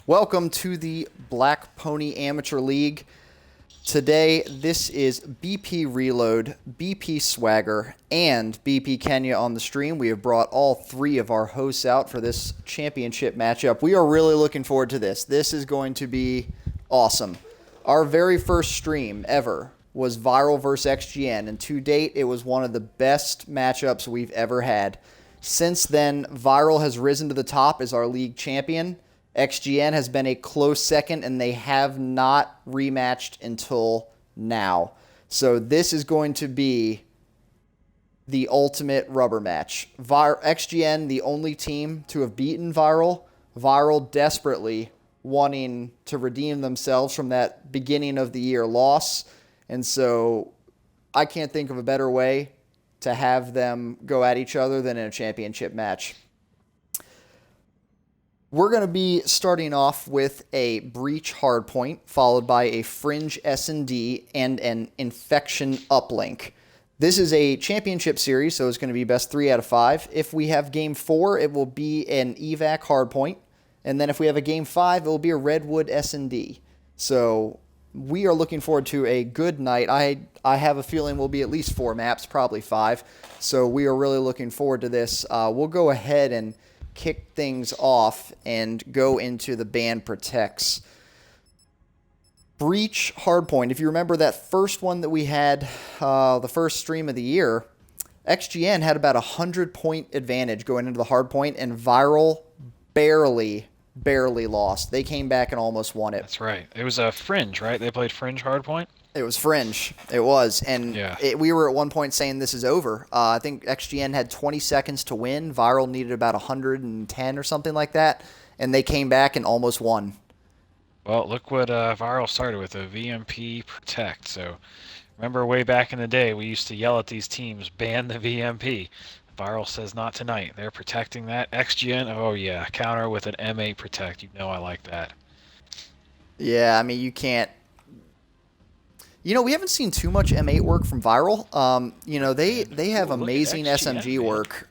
Welcome to the Black Pony Amateur League. Today, this is BP Reload, BP Swagger, and BP Kenya on the stream. We have brought all three of our hosts out for this championship matchup. We are really looking forward to this. This is going to be awesome. Our very first stream ever was ViRaL versus XGN, and to date, it was one of the best matchups we've ever had. Since then, ViRaL has risen to the top as our league champion. XGN has been a close second, and they have not rematched until now. So this is going to be the ultimate rubber match. XGN, the only team to have beaten ViRaL. ViRaL desperately wanting to redeem themselves from that beginning of the year loss. And so I can't think of a better way to have them go at each other than in a championship match. We're going to be starting off with a Breach Hardpoint, followed by a Fringe S&D and an Infection Uplink. This is a championship series, so it's going to be best 3 out of 5. If we have Game 4, it will be an Evac Hardpoint. And then if we have a Game 5, it will be a Redwood S&D. So we are looking forward to a good night. I have a feeling we'll be at least 4 maps, probably 5. So we are really looking forward to this. We'll go ahead and kick things off and go into the ban protects. Breach Hardpoint. If you remember that first one that we had, the first stream of the year, XGN had about 100-point advantage going into the hardpoint, and ViRaL barely lost. They came back and almost won it. That's right. It was a Fringe, right? They played Fringe Hardpoint? It was Fringe. It was. And we were at one point saying this is over. I think XGN had 20 seconds to win. ViRaL needed about 110 or something like that. And they came back and almost won. Well, look what ViRaL started with, a VMP Protect. So remember way back in the day, we used to yell at these teams, ban the VMP. ViRaL says not tonight. They're protecting that. XGN, oh yeah, counter with an M8 Protect. You know I like that. Yeah, I mean, you can't. You know, we haven't seen too much M8 work from ViRaL. You know, they have amazing XGN, SMG work.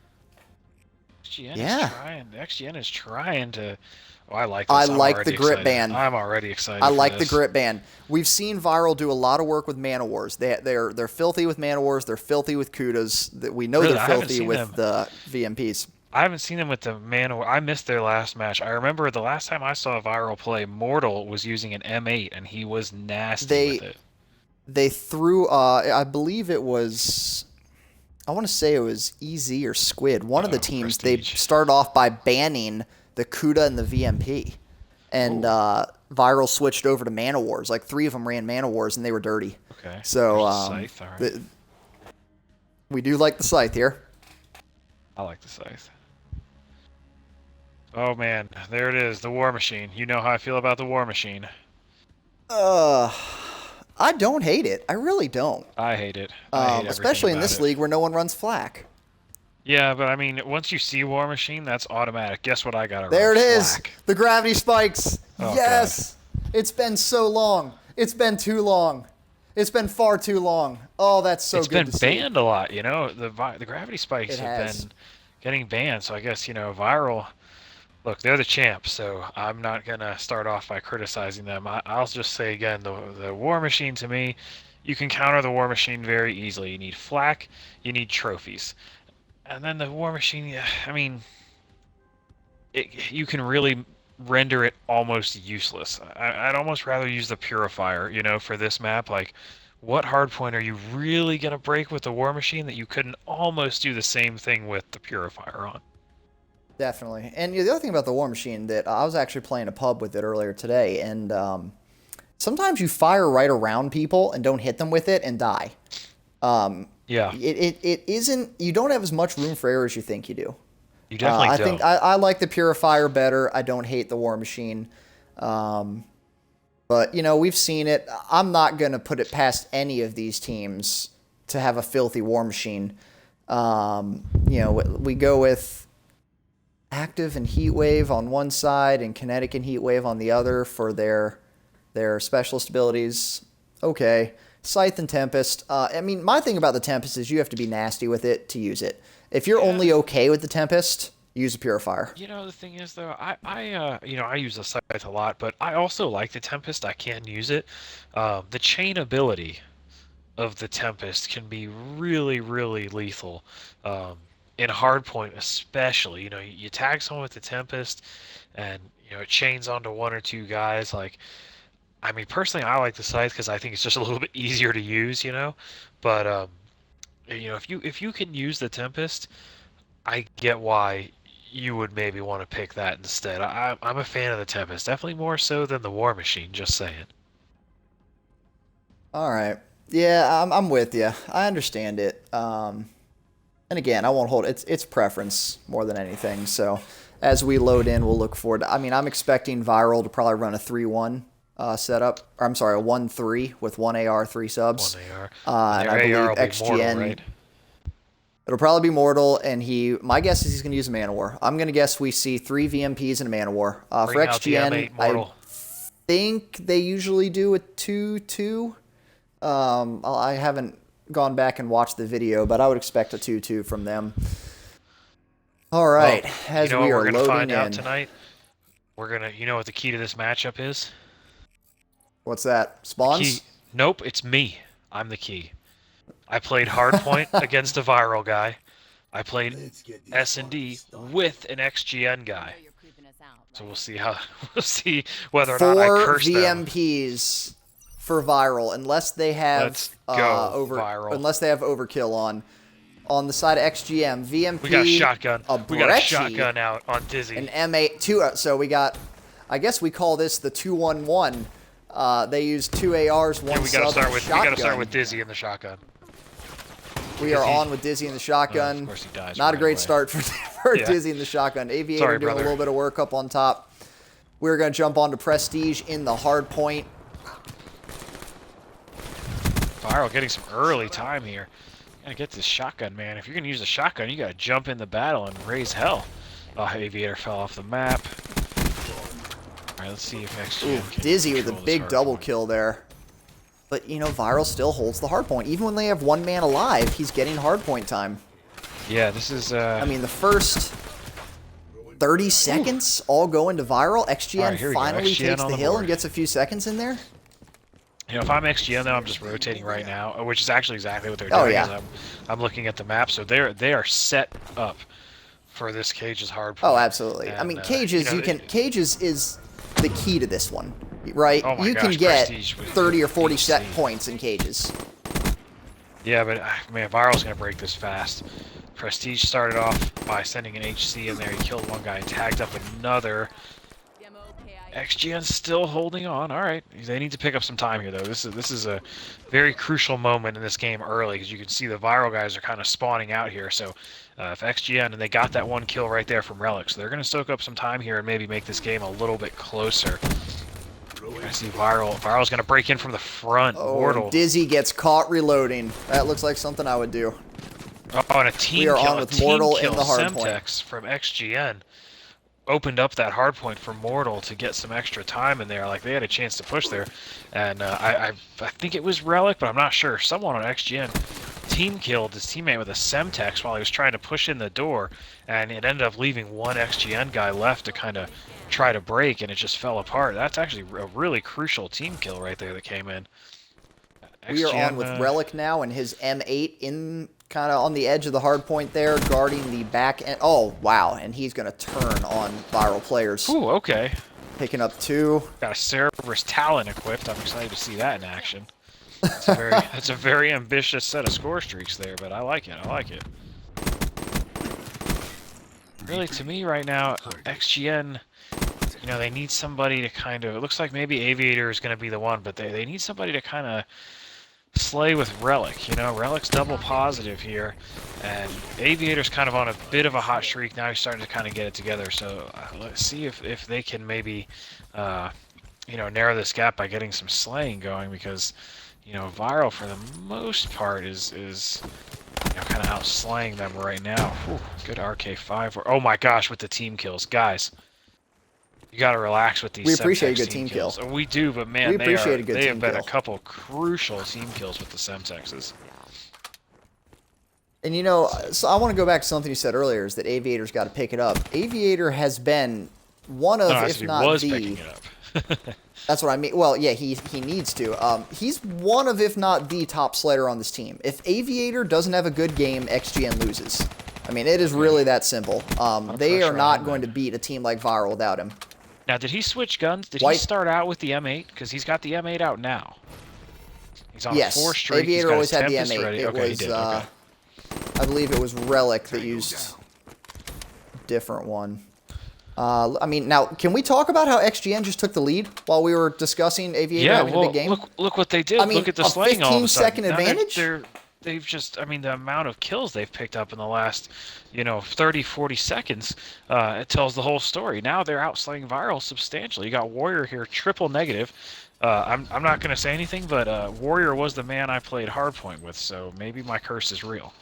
XGN is trying. XGN is trying to. Oh, I like this. I like the grip ban. I'm already excited. I like the grip ban. We've seen ViRaL do a lot of work with Mana Wars. They're filthy with Mana Wars. They're filthy with Kudas. We know they're filthy with the VMPs. I haven't seen them with the Mana War. I missed their last match. I remember the last time I saw ViRaL play, Mortal was using an M8, and he was nasty with it. They threw, I believe it was, I want to say it was EZ or Squid. One of the teams, Prestige. They started off by banning the Kuda and the VMP. And ViRaL switched over to Mana Wars. Like 3 of them ran Mana Wars, and they were dirty. Okay. So Scythe, all right. We do like the Scythe here. I like the Scythe. Oh, man. There it is, the War Machine. You know how I feel about the War Machine. I don't hate it. I really don't. I hate it. Especially in this league where no one runs flak. Yeah, but I mean, once you see War Machine, that's automatic. Guess what I got to run? There it is. The gravity spikes. Oh, yes. God. It's been so long. It's been too long. It's been far too long. Oh, that's so good to see. It's been banned a lot, you know. The gravity spikes have been getting banned. So I guess, you know, ViRaL, look, they're the champs, so I'm not going to start off by criticizing them. I'll just say again, the War Machine, to me, you can counter the War Machine very easily. You need flak, you need trophies. And then the War Machine, I mean, you can really render it almost useless. I'd almost rather use the Purifier, you know, for this map. Like, what hardpoint are you really going to break with the War Machine that you couldn't almost do the same thing with the Purifier on? Definitely. And the other thing about the War Machine, that I was actually playing a pub with it earlier today, and sometimes you fire right around people and don't hit them with it and die. Yeah. It isn't, you don't have as much room for error as you think you do. You definitely don't. I think I like the Purifier better. I don't hate the War Machine. But, you know, we've seen it. I'm not going to put it past any of these teams to have a filthy War Machine. You know, we go with Active and Heatwave on one side and Kinetic and Heatwave on the other for their specialist abilities. Okay. Scythe and Tempest. I mean, my thing about the Tempest is you have to be nasty with it to use it. If you're only okay with the Tempest, Use a purifier. You know, the thing is though, you know, I use the Scythe a lot, but I also like the Tempest. I can use it. The chain ability of the Tempest can be really, really lethal. In hardpoint especially, you know, you tag someone with the Tempest, and you know it chains onto one or two guys. Like, I mean, personally, I like the Scythe because I think it's just a little bit easier to use, you know. But you know, if you can use the Tempest, I get why you would maybe want to pick that instead. I'm a fan of the Tempest, definitely more so than the War Machine. Just saying. All right. Yeah, I'm with you. I understand it. And again, I won't hold it's preference more than anything. So as we load in, we'll look forward to, I mean, I'm expecting ViRaL to probably run a 3-1 setup. Or I'm sorry, a 1-3 with 1 AR, 3 subs. One AR. And I believe AR will be XGN mortal, right? It'll probably be mortal, and my guess is he's going to use a Man of War. I'm going to guess we see 3 VMPs and a Man of War. For XGN, I think they usually do a 2-2. I haven't gone back and watched the video, but I would expect a 2-2 from them. All right, well, as you know we are we're gonna loading find in. out tonight. You know what the key to this matchup is? What's that? Spawns? Nope, it's me. I'm the key. I played hardpoint against a ViRaL guy. I played S&D with an XGN guy. So we'll see whether or not I curse them. 4 VMPs for ViRaL, unless they have overkill on the side of XGM. VMP. We got a shotgun. We got a shotgun out on Dizzy. An M8 2. So we got. I guess we call this the 2-1-1. They use 2 ARs, 1 sub, shotgun. We gotta start with Dizzy in the shotgun. We are on with Dizzy in the shotgun. Of course he dies Not right a great away. start for Dizzy in the shotgun. Aviator doing a little bit of work up on top. We're going to jump on to Prestige in the hard point. ViRaL getting some early time here. Gotta get this shotgun, man. If you're gonna use a shotgun, you gotta jump in the battle and raise hell. Oh, Aviator fell off the map. Alright, let's see if XGN can Dizzy with a big double kill there. But, you know, ViRaL still holds the hardpoint. Even when they have one man alive, he's getting hardpoint time. Yeah, this is, I mean, the first 30 seconds all go into ViRaL. XGN finally takes the hill and gets a few seconds in there. You know, if I'm XGN, though, I'm just rotating right now, which is actually exactly what they're doing. Oh, yeah. I'm looking at the map, so they are set up for this Cage's hardpoint. Oh, absolutely. And, I mean, Cage's, Cage's is the key to this one, right? Oh my you gosh, can get Prestige 30 or 40 set points in Cages. Yeah, but, man, ViRAL's going to break this fast. Prestige started off by sending an HC in there. He killed one guy and tagged up another. XGN's still holding on. All right, they need to pick up some time here, though. This is a very crucial moment in this game early, because you can see the ViRaL guys are kind of spawning out here. So if XGN, and they got that one kill right there from Relic, so they're going to soak up some time here and maybe make this game a little bit closer. I see ViRAL's going to break in from the front. Oh, Mortal. Dizzy gets caught reloading. That looks like something I would do. Oh, and a team kill. We are on with Mortal in the hard Semtex from XGN opened up that hard point for Mortal to get some extra time in there. Like, they had a chance to push there, and I think it was Relic, but I'm not sure. Someone on XGN team killed his teammate with a Semtex while he was trying to push in the door, and it ended up leaving one XGN guy left to kind of try to break, and it just fell apart. That's actually a really crucial team kill right there that came in. XGN, we are on with Relic now, and his M8 in kind of on the edge of the hard point there, guarding the back end. Oh, wow. And he's going to turn on ViRaL players. Ooh, okay. Picking up 2. Got a Cerberus Talon equipped. I'm excited to see that in action. That's a very ambitious set of score streaks there, but I like it. I like it. Really, to me right now, XGN, you know, they need somebody to kind of... It looks like maybe Aviator is going to be the one, but they need somebody to kind of slay with Relic. You know, Relic's double positive here, and Aviator's kind of on a bit of a hot streak. Now he's starting to kind of get it together, so let's see if they can maybe, you know, narrow this gap by getting some slaying going, because, you know, ViRaL for the most part is you know, kind of out slaying them right now. Whew, good RK5. Oh my gosh, with the team kills. Guys, you got to relax with these. We appreciate a good team kill. We do, but man, they have been a couple crucial team kills with the Semtexes. And you know, so I want to go back to something you said earlier, is that Aviator's got to pick it up. Aviator has been one of, No, if he not was the... picking it up. That's what I mean. Well, yeah, he needs to. He's one of, if not the top slider on this team. If Aviator doesn't have a good game, XGN loses. I mean, it is really that simple. They are not going to beat a team like ViRaL without him. Now, did he switch guns? Did he start out with the M8? Because he's got the M8 out now. He's on a 4 streak. Aviator always had the M8. Ready. It okay, was, he did. Okay. I believe it was Relic that used a different one. I mean, now, can we talk about how XGN just took the lead while we were discussing Aviator having a big game? Look what they did. I mean, look at the slaying all of a sudden. 15-second advantage? They've just, I mean, the amount of kills they've picked up in the last, 30, 40 seconds, it tells the whole story. Now they're outslaying ViRaL substantially. You got Warrior here, triple negative. I'm not going to say anything, but Warrior was the man I played hardpoint with, so maybe my curse is real.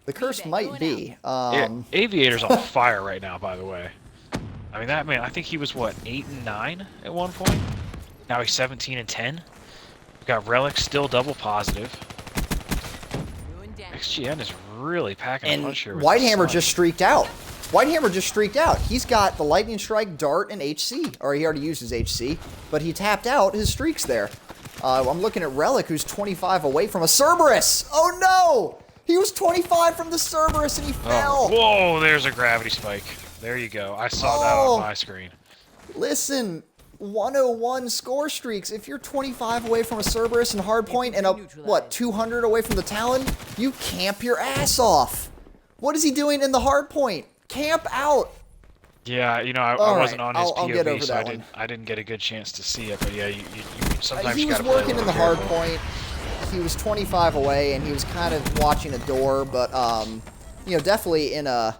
The curse might be. Aviator's on fire right now, by the way. I mean, that man, I think he was, what, 8 and 9 at one point? Now he's 17 and 10. We got Relic still double positive. XGN is really packing a punch here. And Whitehammer just streaked out. Whitehammer just streaked out. He's got the Lightning Strike, Dart, and HC. Or he already used his HC, but he tapped out his streaks there. I'm looking at Relic, who's 25 away from a Cerberus. Oh, no! He was 25 from the Cerberus, and he fell. Whoa, there's a gravity spike. There you go. I saw that on my screen. Listen, 101 score streaks. If you're 25 away from a Cerberus and hardpoint and, 200 away from the Talon, you camp your ass off. What is he doing in the hardpoint? Camp out. Yeah, I wasn't on his I'll get POV, over so that one. I didn't get a good chance to see it. But yeah, you sometimes he you was gotta play working in the hardpoint. He was 25 away, and he was kind of watching a door, but definitely in a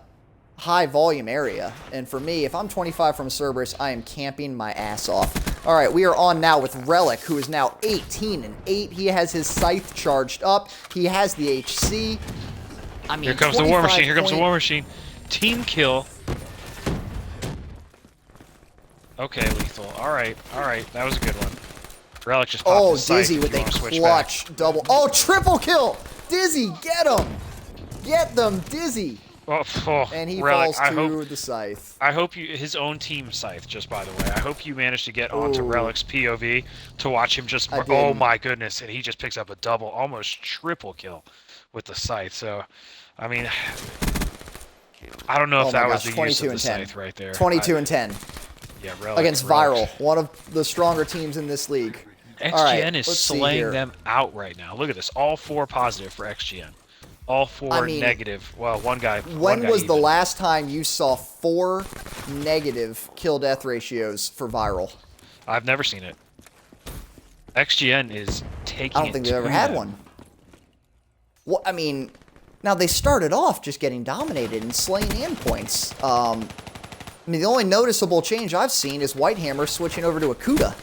high volume area. And for me, if I'm 25 from Cerberus, I am camping my ass off. All right, we are on now with Relic, who is now 18 and 8. He has his scythe charged up. He has the HC. I mean, here comes the war machine. Here comes the war machine. Team kill. Okay, lethal. All right. That was a good one. Relic just popped his scythe. Dizzy with a clutch double. Oh, triple kill! Dizzy, get him! Get them, Dizzy! And he Relic, falls to the scythe. I hope his own team scythe, just by the way. I hope you managed to get onto Relic's POV to watch him just... Oh my goodness, and he just picks up a double, almost triple kill with the scythe. So, I mean... I don't know if that was the use of the scythe right there. 22 and 10. Yeah, Relic. Against ViRaL, one of the stronger teams in this league. XGN is slaying them out right now. Look at this. All 4 positive for XGN. All 4 negative. Well, one guy. When was the last time you saw 4 negative kill-death ratios for ViRaL? I've never seen it. XGN is taking it. I don't think they've ever had one. Well, I mean, now they started off just getting dominated and slaying endpoints. I mean, the only noticeable change I've seen is Whitehammer switching over to a Kuda.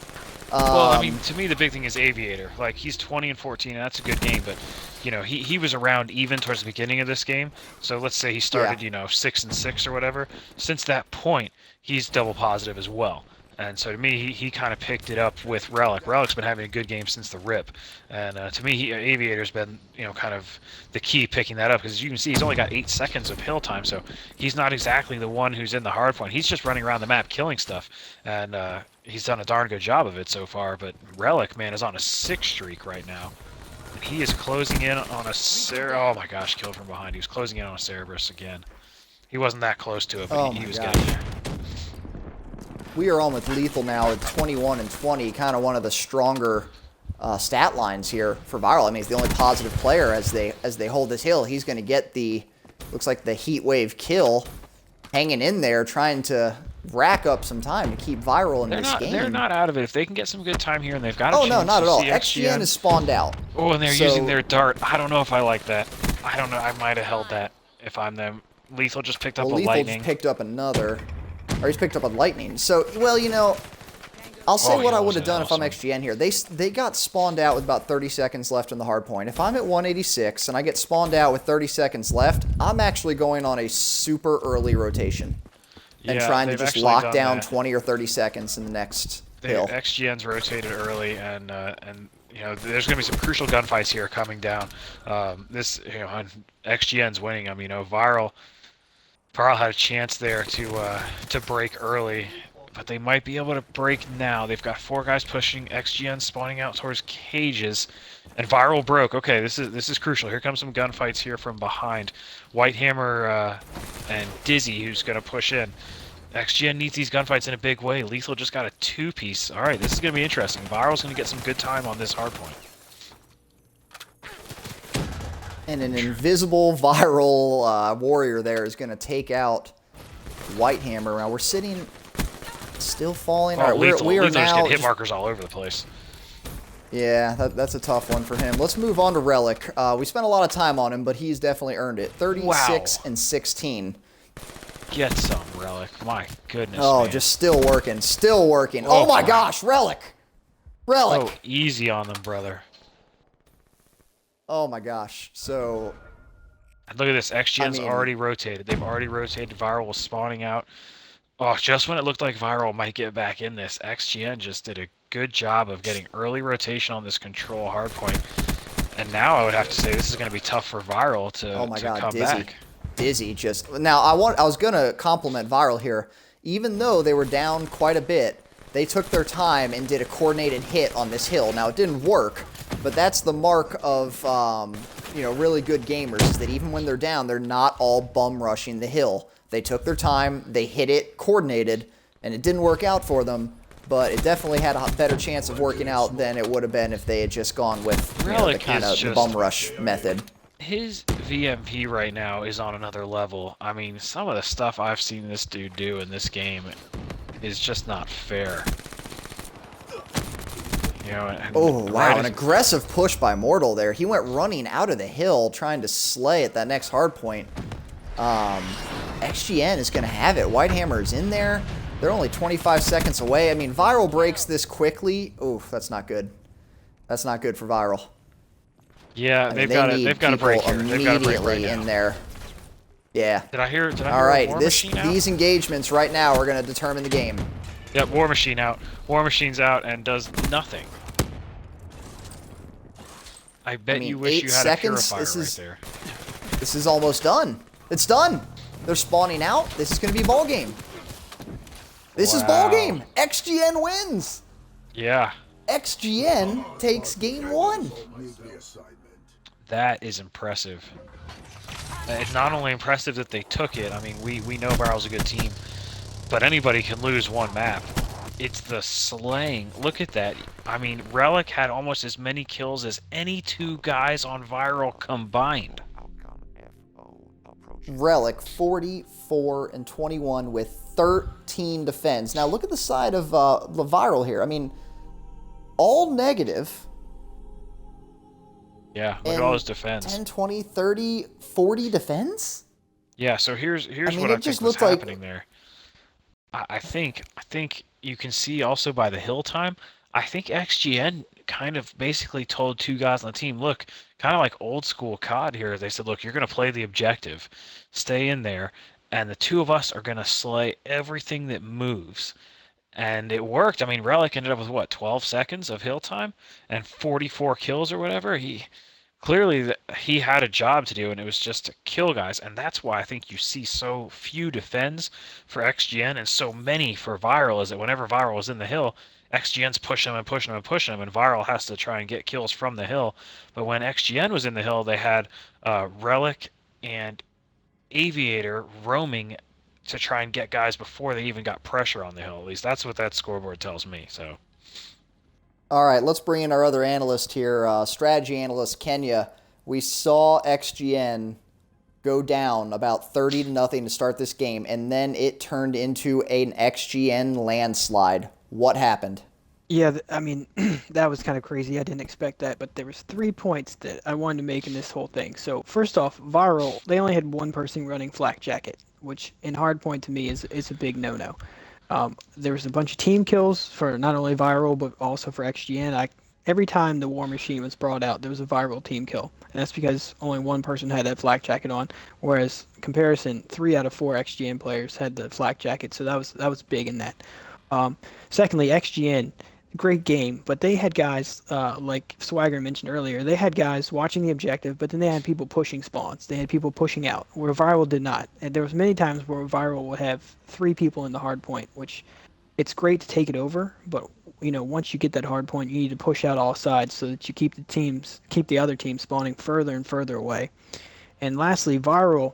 Well, I mean, to me, the big thing is Aviator. Like, he's 20 and 14, and that's a good game, but, he was around even towards the beginning of this game. So let's say he started, 6 and 6 or whatever. Since that point, he's double positive as well. And so to me, he kind of picked it up with Relic. Relic's been having a good game since the rip. And to me, Aviator's been, kind of the key picking that up. Because as you can see, he's only got 8 seconds of hill time. So he's not exactly the one who's in the hard point. He's just running around the map killing stuff. And he's done a darn good job of it so far. But Relic, man, is on a 6 streak right now. And he is closing in on a oh my gosh, killed from behind. He was closing in on a Cerberus again. He wasn't that close to it, but he was getting there. We are on with lethal now at 21 and 20, kind of one of the stronger stat lines here for ViRaL. I mean, he's the only positive player as they hold this hill. He's going to get looks like the heat wave kill, hanging in there, trying to rack up some time to keep ViRaL in this game. They're not out of it. If they can get some good time here and they've got a chance no, not at all. XGN has spawned out. Oh, and they're using their dart. I don't know if I like that. I don't know. I might have held that if I'm them. Lethal just picked up a lightning. Lethal just picked up another. Or he's picked up a lightning. So, well, I'll say what I would have done if I'm XGN here. They got spawned out with about 30 seconds left in the hard point. If I'm at 186 and I get spawned out with 30 seconds left, I'm actually going on a super early rotation. And trying to just lock down 20 or 30 seconds in the next hill. XGN's rotated early, and there's going to be some crucial gunfights here coming down. XGN's winning them. ViRaL had a chance there to break early, but they might be able to break now. They've got 4 guys pushing. XGN spawning out towards cages, and ViRaL broke. Okay, this is crucial. Here comes some gunfights here from behind. Whitehammer and Dizzy, who's going to push in. XGN needs these gunfights in a big way. Lethal just got a 2-piece. All right, this is going to be interesting. ViRAL's going to get some good time on this hardpoint. And an invisible ViRaL warrior there is going to take out Whitehammer. Now we're sitting, still falling. Oh, all right, Lethal, we are Lethal's now getting hit markers all over the place. Yeah, that's a tough one for him. Let's move on to Relic. We spent a lot of time on him, but he's definitely earned it. 36 and 16. Get some, Relic. My goodness, Oh, man. just still working. Still working. Oh, my gosh, Relic. Relic. Oh, easy on them, brother. Oh, my gosh. So... And look at this. XGN's already rotated. They've already rotated. ViRaL was spawning out. Oh, just when it looked like ViRaL might get back in this, XGN just did a good job of getting early rotation on this control hardpoint. And now I would have to say this is going to be tough for ViRaL to come back. Dizzy just... Now, I was going to compliment ViRaL here. Even though they were down quite a bit, they took their time and did a coordinated hit on this hill. Now, it didn't work, but that's the mark of, really good gamers, is that even when they're down, they're not all bum rushing the hill. They took their time, they hit it coordinated, and it didn't work out for them, but it definitely had a better chance of working out than it would have been if they had just gone with the kind of bum rush method. His VMP right now is on another level. I mean, some of the stuff I've seen this dude do in this game is just not fair. Oh, wow, an aggressive push by Mortal there. He went running out of the hill trying to slay at that next hardpoint. XGN is going to have it. Whitehammer's in there. They're only 25 seconds away. I mean, ViRaL breaks this quickly. Oof, that's not good. That's not good for ViRaL. Yeah, they've got to break here. They've got to break right now. In there. Yeah. Did I hear All right, War Machine out? These engagements right now are going to determine the game. Yep, War Machine out. War Machine's out and does nothing. I bet you wish you had a purifier right there. This is almost done. It's done. They're spawning out. This is going to be ball game. This is ball game. XGN wins. Yeah. XGN takes game 1. That is impressive. It's not only impressive that they took it. I mean, we know ViRAL's a good team, but anybody can lose one map. It's the slaying. Look at that. I mean, Relic had almost as many kills as any 2 guys on ViRAL combined. Relic 44 and 21 with 13 defense. Now look at the side of ViRAL here. I mean, all negative. Yeah, look at all his defense. 10, 20, 30, 40 defense? Yeah, so here's what I think was happening there. I think you can see also by the hill time, I think XGN kind of basically told 2 guys on the team, look, kind of like old school COD here. They said, look, you're going to play the objective. Stay in there, and the 2 of us are going to slay everything that moves. And it worked. I mean, Relic ended up with, what, 12 seconds of hill time and 44 kills or whatever? Clearly, he had a job to do, and it was just to kill guys. And that's why I think you see so few defends for XGN and so many for ViRAL, is that whenever ViRAL is in the hill, XGN's pushing him and pushing him and pushing him, and ViRAL has to try and get kills from the hill. But when XGN was in the hill, they had Relic and Aviator roaming to try and get guys before they even got pressure on the hill. At least that's what that scoreboard tells me. So. All right, let's bring in our other analyst here, strategy analyst Kenya. We saw XGN go down about 30-0 to start this game, and then it turned into an XGN landslide. What happened? Yeah, I mean, that was kind of crazy. I didn't expect that, but there was 3 points that I wanted to make in this whole thing. So first off, ViRAL, they only had 1 person running Flak Jacket, which in hardpoint to me is a big no-no. There was a bunch of team kills for not only ViRAL, but also for XGN. Every time the War Machine was brought out, there was a ViRAL team kill. And that's because only 1 person had that Flak Jacket on, whereas comparison, 3 out of 4 XGN players had the Flak Jacket, so that was big in that. Secondly, XGN, great game, but they had guys, like Swagger mentioned earlier, they had guys watching the objective, but then they had people pushing spawns. They had people pushing out, where ViRaL did not. And there was many times where ViRaL would have 3 people in the hard point, which it's great to take it over, but once you get that hard point, you need to push out all sides so that you keep the other team spawning further and further away. And lastly, ViRaL,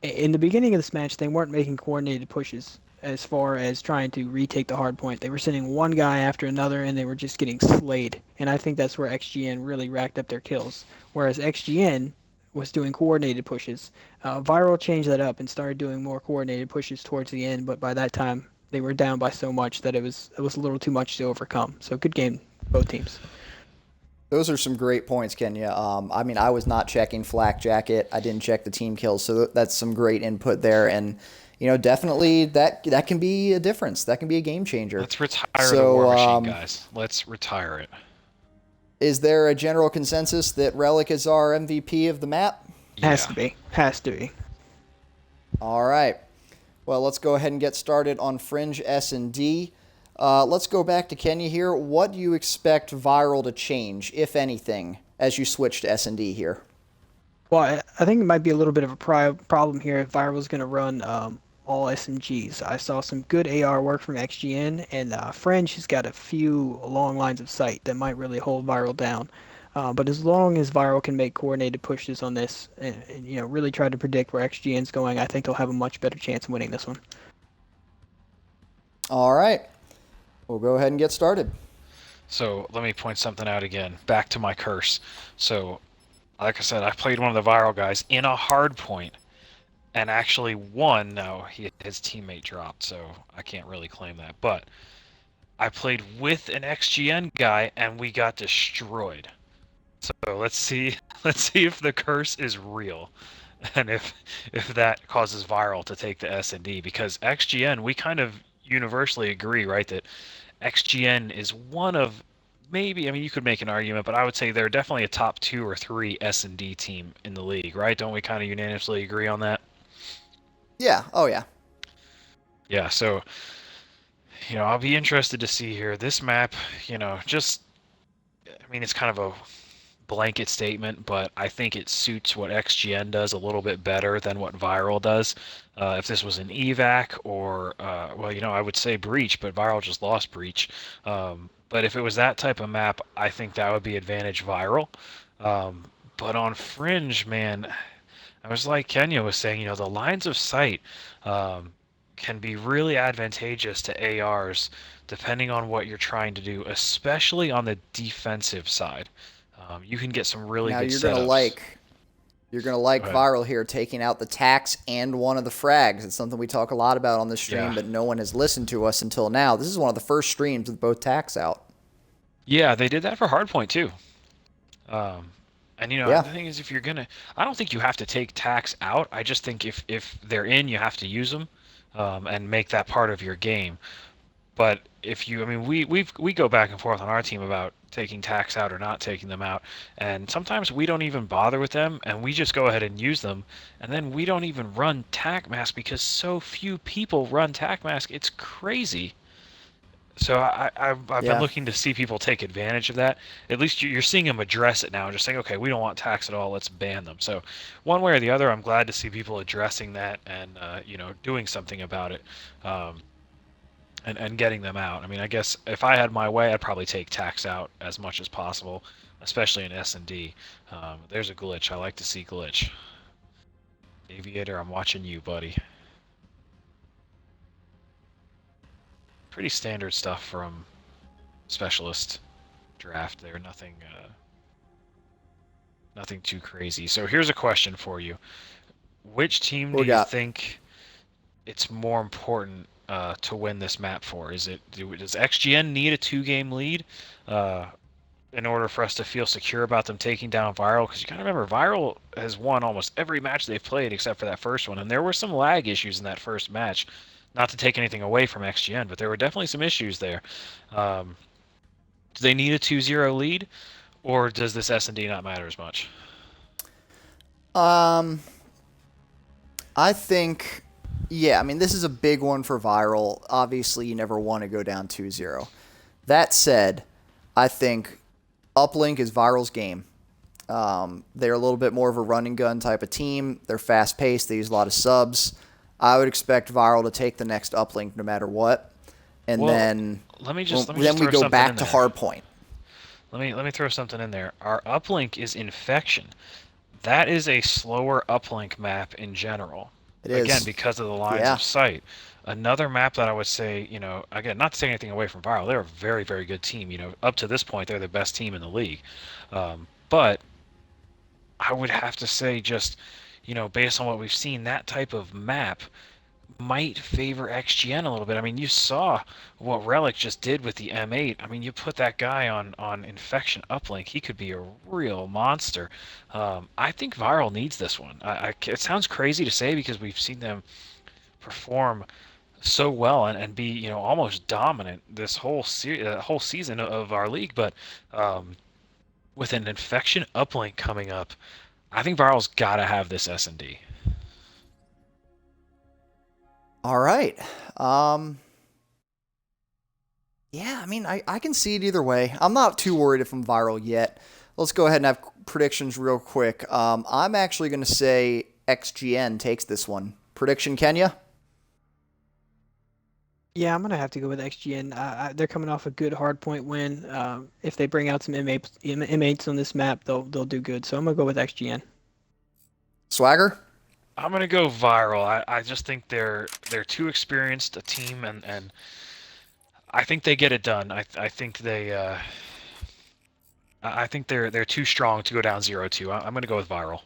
in the beginning of this match, they weren't making coordinated pushes as far as trying to retake the hard point. They were sending one guy after another, and they were just getting slayed. And I think that's where XGN really racked up their kills. Whereas XGN was doing coordinated pushes. ViRaL changed that up and started doing more coordinated pushes towards the end, but by that time, they were down by so much that it was a little too much to overcome. So good game, both teams. Those are some great points, Kenya. I mean, I was not checking Flak Jacket. I didn't check the team kills, so that's some great input there. And definitely that can be a difference. That can be a game changer. Let's retire the War Machine, guys. Let's retire it. Is there a general consensus that Relic is our MVP of the map? Yeah. Has to be. Has to be. All right. Well, let's go ahead and get started on Fringe S&D. Let's go back to Kenya here. What do you expect ViRaL to change, if anything, as you switch to S&D here? Well, I think it might be a little bit of a problem here if ViRaL is going to run all SMGs. I saw some good AR work from XGN, and Fringe has got a few long lines of sight that might really hold ViRaL down. But as long as ViRaL can make coordinated pushes on this and really try to predict where XGN's going, I think they'll have a much better chance of winning this one. All right. We'll go ahead and get started. So let me point something out again. Back to my curse. So, like I said, I played one of the ViRaL guys in a hard point and actually won. Now, his teammate dropped, so I can't really claim that. But I played with an XGN guy and we got destroyed. So let's see if the curse is real, and if that causes ViRaL to take the S&D, because XGN, we kind of universally agree, right, that XGN is one of maybe, I mean, you could make an argument, but I would say they're definitely a top 2 or 3 S&D team in the league, right? Don't we kind of unanimously agree on that? Yeah. Oh, yeah. Yeah, so, I'll be interested to see here. This map, just, I mean, it's kind of a blanket statement, but I think it suits what XGN does a little bit better than what ViRaL does. If this was an evac or, I would say Breach, but ViRaL just lost Breach. But if it was that type of map, I think that would be advantage ViRaL. But on Fringe, man, I was like Kenya was saying, the lines of sight can be really advantageous to ARs depending on what you're trying to do, especially on the defensive side. You can get some really good setups. You're gonna like ViRaL here taking out the tax and one of the frags. It's something we talk a lot about on this stream, but no one has listened to us until now. This is one of the first streams with both tax out. Yeah, they did that for Hardpoint too. The thing is, if you're gonna, I don't think you have to take tax out. I just think if they're in, you have to use them, and make that part of your game. But if you, I mean, we go back and forth on our team about taking tax out or not taking them out, and sometimes we don't even bother with them, and we just go ahead and use them, and then we don't even run tac mask because so few people run tac mask. It's crazy. So I've been looking to see people take advantage of that. At least you're seeing them address it now, and just saying, okay, we don't want tax at all, let's ban them. So one way or the other, I'm glad to see people addressing that and doing something about it. And getting them out. I mean, I guess if I had my way, I'd probably take tax out as much as possible, especially in S&D. There's a glitch. I like to see glitch. Aviator, I'm watching you, buddy. Pretty standard stuff from Specialist draft there. Nothing too crazy. So here's a question for you. Which team do you think it's more important to win this map for? Does XGN need a 2-game lead in order for us to feel secure about them taking down ViRaL? Because you gotta remember, ViRaL has won almost every match they've played except for that first one, and there were some lag issues in that first match. Not to take anything away from XGN, but there were definitely some issues there. Do they need a 2-0 lead, or does this S&D not matter as much? I think, yeah, I mean, this is a big one for ViRaL. Obviously, you never want to go down 2-0. That said, I think Uplink is ViRAL's game. They're a little bit more of a run and gun type of team. They're fast paced. They use a lot of subs. I would expect ViRAL to take the next Uplink no matter what. And then we go back to Hardpoint. Let me throw something in there. Our uplink is Infection. That is a slower uplink map in general. It is. Again, because of the lines of sight. Another map that I would say, you know, again, not to take anything away from ViRAL, they're a very, very good team. You know, up to this point, they're the best team in the league. But I would have to say, just, you know, based on what we've seen, that type of map might favor XGN a little bit. I mean, you saw what Relic just did with the M8. I mean, you put that guy on Infection uplink, he could be a real monster. I think ViRAL needs this one. It sounds crazy to say because we've seen them perform so well and be, you know, almost dominant this whole season of our league, but with an Infection uplink coming up, I think ViRAL's got to have this S&D. All right. Yeah, I mean, I can see it either way. I'm not too worried if I'm ViRAL yet. Let's go ahead and have predictions real quick. I'm actually going to say XGN takes this one. Prediction, Kenya? Yeah, I'm going to have to go with XGN. They're coming off a good hardpoint win. If they bring out some M8s on this map, they'll do good. So I'm going to go with XGN. Swagger? I'm gonna go ViRAL. I just think they're too experienced a team, and I think they get it done. I think they're too strong to go down 0-2. I'm gonna go with ViRAL.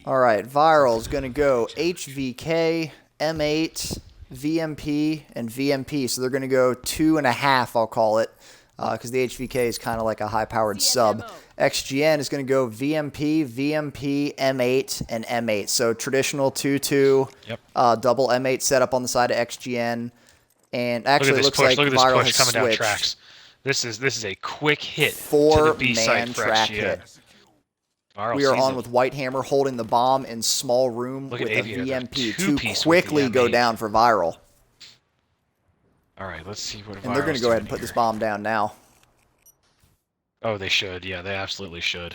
All right, ViRAL's gonna go HVK, M8, VMP, and VMP. So they're gonna go 2.5. I'll call it. Because the HVK is kind of like a high-powered sub. XGN is going to go VMP, VMP, M8, and M8. So traditional 2-2, double M8 setup on the side of XGN. And actually, it looks like ViRAL has coming down switched. Tracks. This is a quick hit to the B site for track XGN. hit. We are on with Whitehammer holding the bomb in small room with a VMP to quickly go down for ViRAL. All right, let's see what. And they're going to go ahead and put this bomb down now. Oh, they should. Yeah, they absolutely should.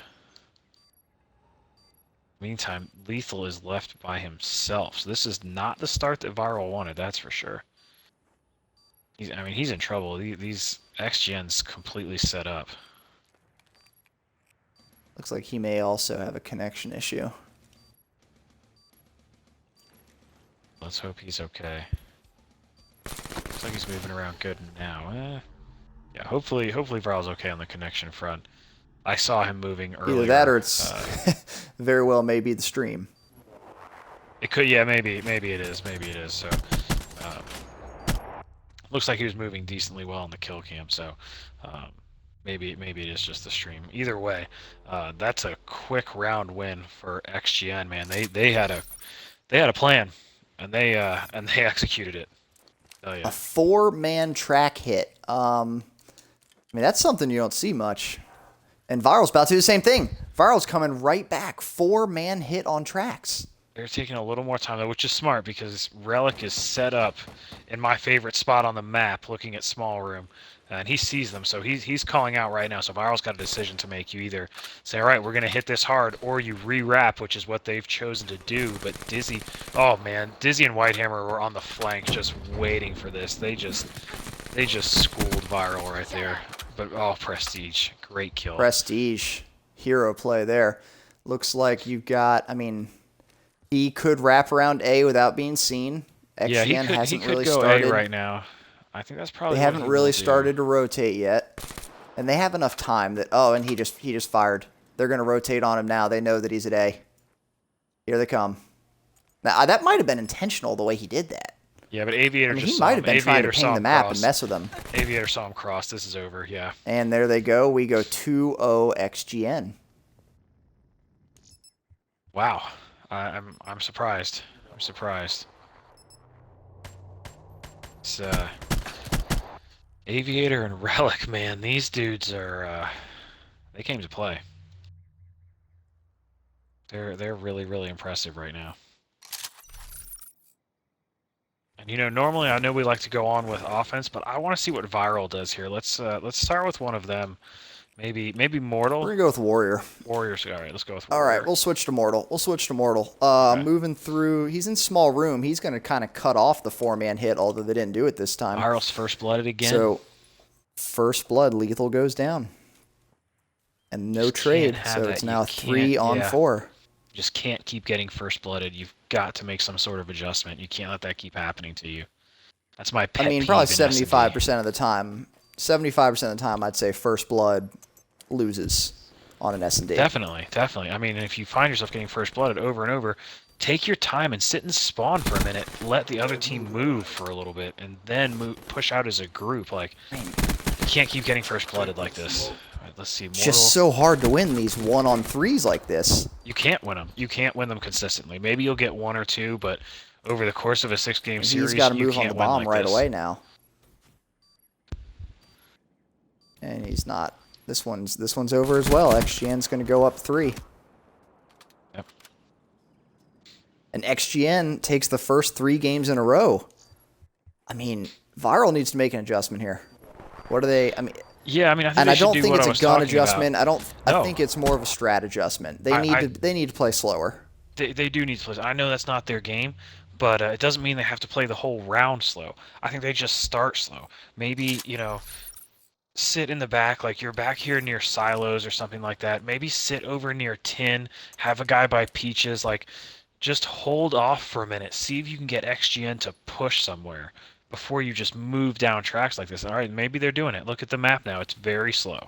Meantime, Lethal is left by himself. So this is not the start that ViRAL wanted, that's for sure. He's in trouble. These XGN's completely set up. Looks like he may also have a connection issue. Let's hope he's okay. Looks like he's moving around good now. Yeah, hopefully ViRAL's okay on the connection front. I saw him moving earlier. Either that or it's very well may be the stream. It could, yeah, maybe it is. So, looks like he was moving decently well in the kill cam. So, maybe it is just the stream. Either way, that's a quick round win for XGN. Man, they had a plan, and they executed it. Oh, yeah. A 4-man track hit. I mean, that's something you don't see much. And ViRAL's about to do the same thing. ViRAL's coming right back. 4-man hit on tracks. They're taking a little more time, though, which is smart because Relic is set up in my favorite spot on the map, looking at small room. And he sees them, so he's calling out right now. So ViRAL's got a decision to make. You either say, all right, we're going to hit this hard, or you re-wrap, which is what they've chosen to do. But Dizzy, oh man, Dizzy and Whitehammer were on the flank just waiting for this. They just schooled ViRAL right there. But, oh, Prestige, great kill. Prestige, hero play there. Looks like you've got, I mean, he could wrap around A without being seen. XGN hasn't really started A right now. I think that's probably. They haven't really started to rotate yet, and they have enough time that. Oh, and he just fired. They're going to rotate on him now. They know that he's at A. Here they come. Now that might have been intentional the way he did that. Yeah, but Aviator he might have been trying to ping the map and mess with them. Aviator saw him cross. This is over. Yeah. And there they go. We go 2-0 XGN. Wow, I'm surprised. I'm surprised. It's Aviator and Relic, man. These dudes are they came to play. They're really impressive right now. You know, normally I know we like to go on with offense, but I want to see what ViRaL does here. Let's start with one of them. Maybe Mortal. We're gonna go with Warrior. Warriors. All right, let's go with All Warrior. right, we'll switch to Mortal. Okay. Moving through, he's in small room. He's gonna kind of cut off the 4-man hit, although they didn't do it this time. ViRaL's first blooded again. So, first blood, lethal goes down, and no trade. So it's now 3 on 4. Just can't keep getting first blooded. You've got to make some sort of adjustment. You can't let that keep happening to you. That's my pet peeve probably in 75% of the time. 75% of the time, I'd say first blood loses on an S&D. Definitely. I mean, if you find yourself getting first blooded over and over, take your time and sit and spawn for a minute. Let the other team move for a little bit, and then push out as a group. Like, you can't keep getting first blooded like this. All right, let's see. It's just so hard to win these 1-on-3s like this. You can't win them. You can't win them consistently. Maybe you'll get 1 or 2, but over the course of a 6-game series, he's got to you move on can't the win bomb like right this. away now. And he's not. This one's over as well. XGN's going to go up 3. Yep. And XGN takes the first 3 games in a row. I mean, ViRaL needs to make an adjustment here. What are they? I mean, yeah, I mean, I think and they I don't should do think what it's I a was gun talking adjustment. about. I think it's more of a strat adjustment. They need to play slower. They do need to play. I know that's not their game, but it doesn't mean they have to play the whole round slow. I think they just start slow. Maybe, you know, sit in the back, like you're back here near silos or something like that. Maybe sit over near tin, have a guy by peaches, like just hold off for a minute. See if you can get XGN to push somewhere before you just move down tracks like this. All right, maybe they're doing it. Look at the map now. It's very slow.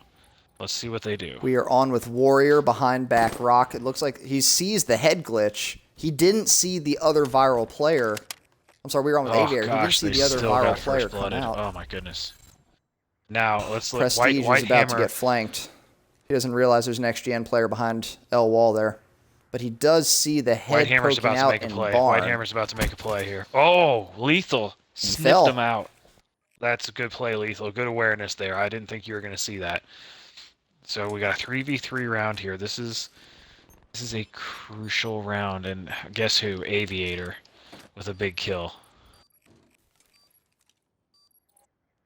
Let's see what they do. We are on with Warrior behind back rock. It looks like he sees the head glitch. He didn't see the other ViRaL player. I'm sorry, we were on with Aviator. Gosh, he didn't see the other ViRaL player come out. Oh my goodness. Now let's look. Prestige White is about Hammer. to get flanked. He doesn't realize there's an XGN player behind L wall there, but he does see the head White Hammer's poking about to out make a in play. barn. White Hammer's about to make a play here. Oh, lethal. Sniffed fell. him out. That's a good play, lethal. Good awareness there. I didn't think you were going to see that. So we got a 3v3 round here. This is a crucial round, and guess who? Aviator with a big kill.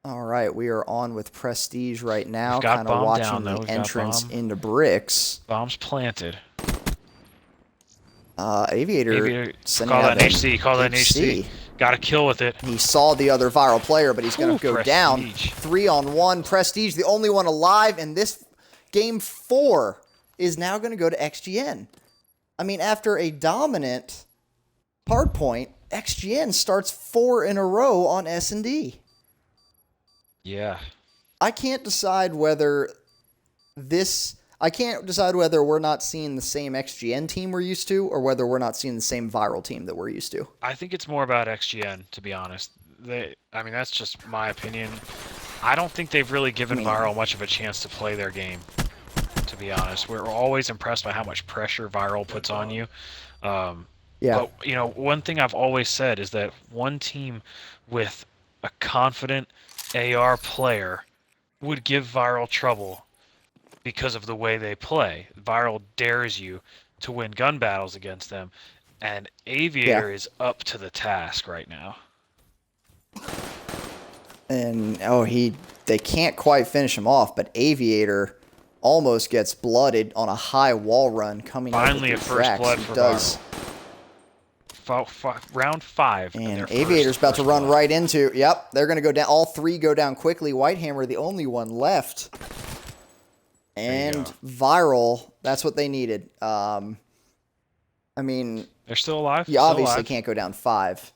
All right, we are on with Prestige right now, We've got kind of bomb watching down, though. the We've got entrance bomb. into bricks. Bomb's planted. Aviator sending call out that an HC. Call that an HC. Got a kill with it. He saw the other ViRaL player, but he's going to go Prestige. down. 3-on-1. Prestige, the only one alive, and this game 4 is now going to go to XGN. I mean, after a dominant hard point, XGN starts 4 in a row on S&D. Yeah. I can't decide whether we're not seeing the same XGN team we're used to, or whether we're not seeing the same ViRaL team that we're used to. I think it's more about XGN, to be honest. I mean, that's just my opinion. I don't think they've really given ViRaL much of a chance to play their game, to be honest. We're always impressed by how much pressure ViRaL puts on you. Yeah. But, you know, one thing I've always said is that one team with a confident AR player would give ViRaL trouble because of the way they play. ViRaL dares you to win gun battles against them, and Aviator is up to the task right now. And they can't quite finish him off, but Aviator almost gets blooded on a high wall run coming Finally over a the first tracks. blood He for does. Round 5. And Aviator's about to run right into. Yep, they're going to go down. All 3 go down quickly. Whitehammer, the only one left. And ViRaL, that's what they needed. I mean, they're still alive. You obviously can't go down 5.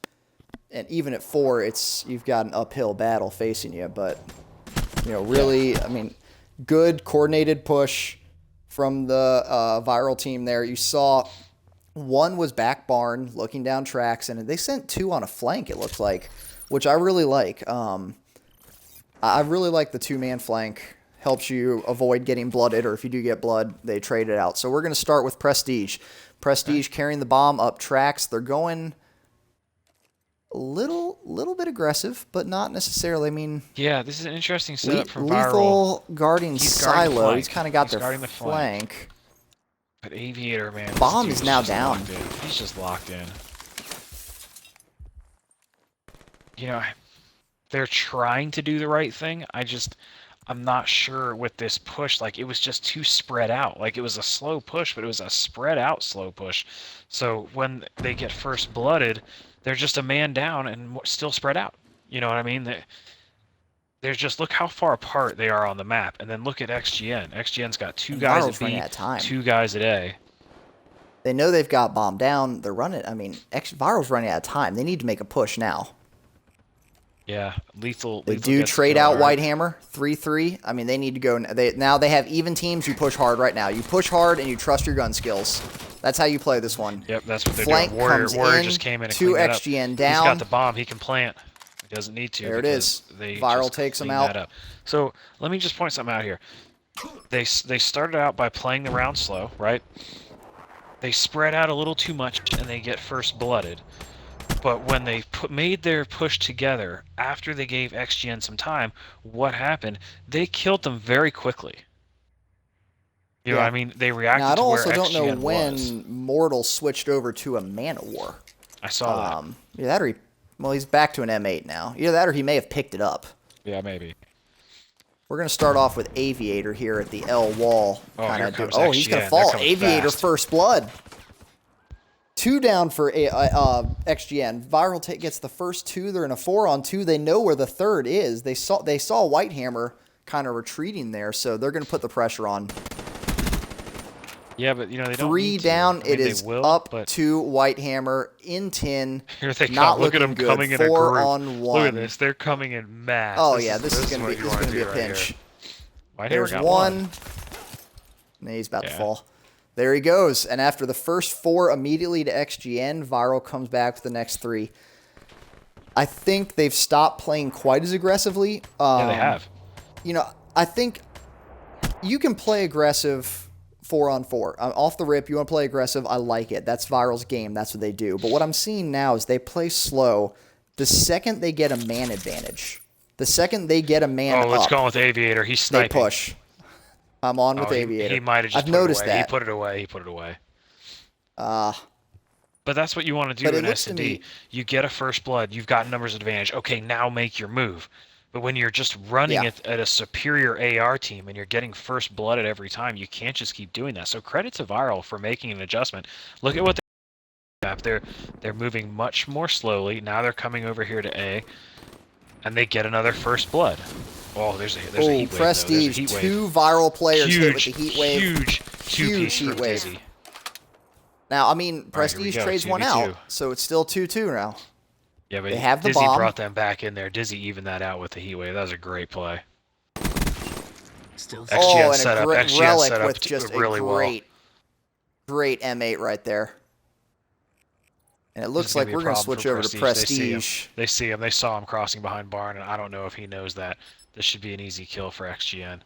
And even at 4, you've got an uphill battle facing you. But, you know, really, I mean, good coordinated push from the ViRaL team there. You saw one was back barn looking down tracks, and they sent 2 on a flank, it looks like, which I really like. I really like the 2-man flank. Helps you avoid getting blooded, or if you do get blood, they trade it out. So we're going to start with Prestige. Prestige carrying the bomb up tracks. They're going a little bit aggressive, but not necessarily. I mean, yeah, this is an interesting setup for ViRaL. Lethal guarding silo. He's kind of got their guarding the flank. But Aviator, man, Bomb is now down. He's just locked in. you know, they're trying to do the right thing. I'm not sure with this push. Like, it was just too spread out. Like, it was a slow push, but it was a spread out slow push. So when they get first blooded, they're just a man down and still spread out. You know what I mean? They're just, look how far apart they are on the map, and then look at XGN. XGN's got two guys at B, two guys at A. They know they've got bomb down. They're running. I mean, ViRAL's running out of time. They need to make a push now. Yeah, lethal. They do trade out Whitehammer 3-3. I mean, they need to go. Now they have even teams. You push hard right now. You push hard and you trust your gun skills. That's how you play this one. Yep, that's what they're Flank doing. Warrior comes just came in and two cleaned XGN up. down. He's got the bomb. He can plant. He doesn't need to. There it is. ViRAL takes him out. So let me just point something out here. They started out by playing the round slow, right? They spread out a little too much and they get first blooded. But when they made their push together, after they gave XGN some time, what happened? They killed them very quickly. You know what I mean? They reacted to where XGN was. I also don't know when Mortal switched over to a Man-O-War. I saw that. Yeah, that or well, he's back to an M8 now. Either that or he may have picked it up. Yeah, maybe. We're going to start off with Aviator here at the L wall. Oh, here comes XGN. He's going to fall. Aviator fast. first blood. 2 down for XGN. ViRAL gets the first 2. They're in a 4-on-2. They know where the third is. They saw Whitehammer kind of retreating there, so they're going to put the pressure on. Yeah, but you know they don't. 3 down. It is up to Whitehammer in tin. Here they not come. Look at them good. coming in a group. 4-on-1. Look at this. They're coming in mass. Oh yeah, this is going to be a pinch. There's one. And he's about to fall. There he goes. And after the first 4 immediately to XGN, ViRAL comes back with the next 3. I think they've stopped playing quite as aggressively. Yeah, they have. You know, I think you can play aggressive 4-on-4. Off the rip, you want to play aggressive, I like it. That's ViRAL's game. That's what they do. But what I'm seeing now is they play slow the second they get a man advantage. The second they get a man up. Oh, let's go with Aviator. He's sniping. They push. I'm on with Aviator. He might have just I've noticed that. He put it away. He put it away. But that's what you want to do in S&D. You get a first blood. You've got numbers advantage. Okay, now make your move. But when you're just running at a superior AR team and you're getting first blood at every time, you can't just keep doing that. So credit to ViRAL for making an adjustment. Look at what they're moving much more slowly. Now they're coming over here to A, and they get another first blood. Oh, there's a heat wave. Prestige. Heat wave. 2 ViRAL players hit with the heat wave. Huge heat wave. Dizzy. Now, I mean, Prestige trades 1 out, so it's still 2-2 now. Yeah, but they have the Dizzy bomb. brought them back in there. Dizzy evened that out with the heat wave. That was a great play. XGN set up. XGN set up with just really great M8 right there. And it looks like we're going to switch over to Prestige. They see him. They saw him crossing behind Barn, and I don't know if he knows that. This should be an easy kill for XGN.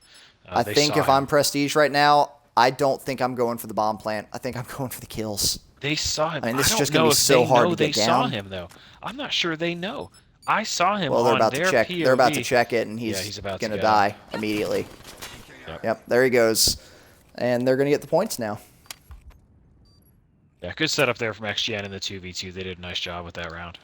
I think if I'm Prestige right now, I don't think I'm going for the bomb plant. I think I'm going for the kills. They saw him. I mean, this is just going to be so hard to get down. They saw him, though. I'm not sure they know. I saw him on their POV. They're about to check it, and he's going to die immediately. Yep, there he goes. And they're going to get the points now. Yeah, good setup there from XGN in the 2v2. They did a nice job with that round.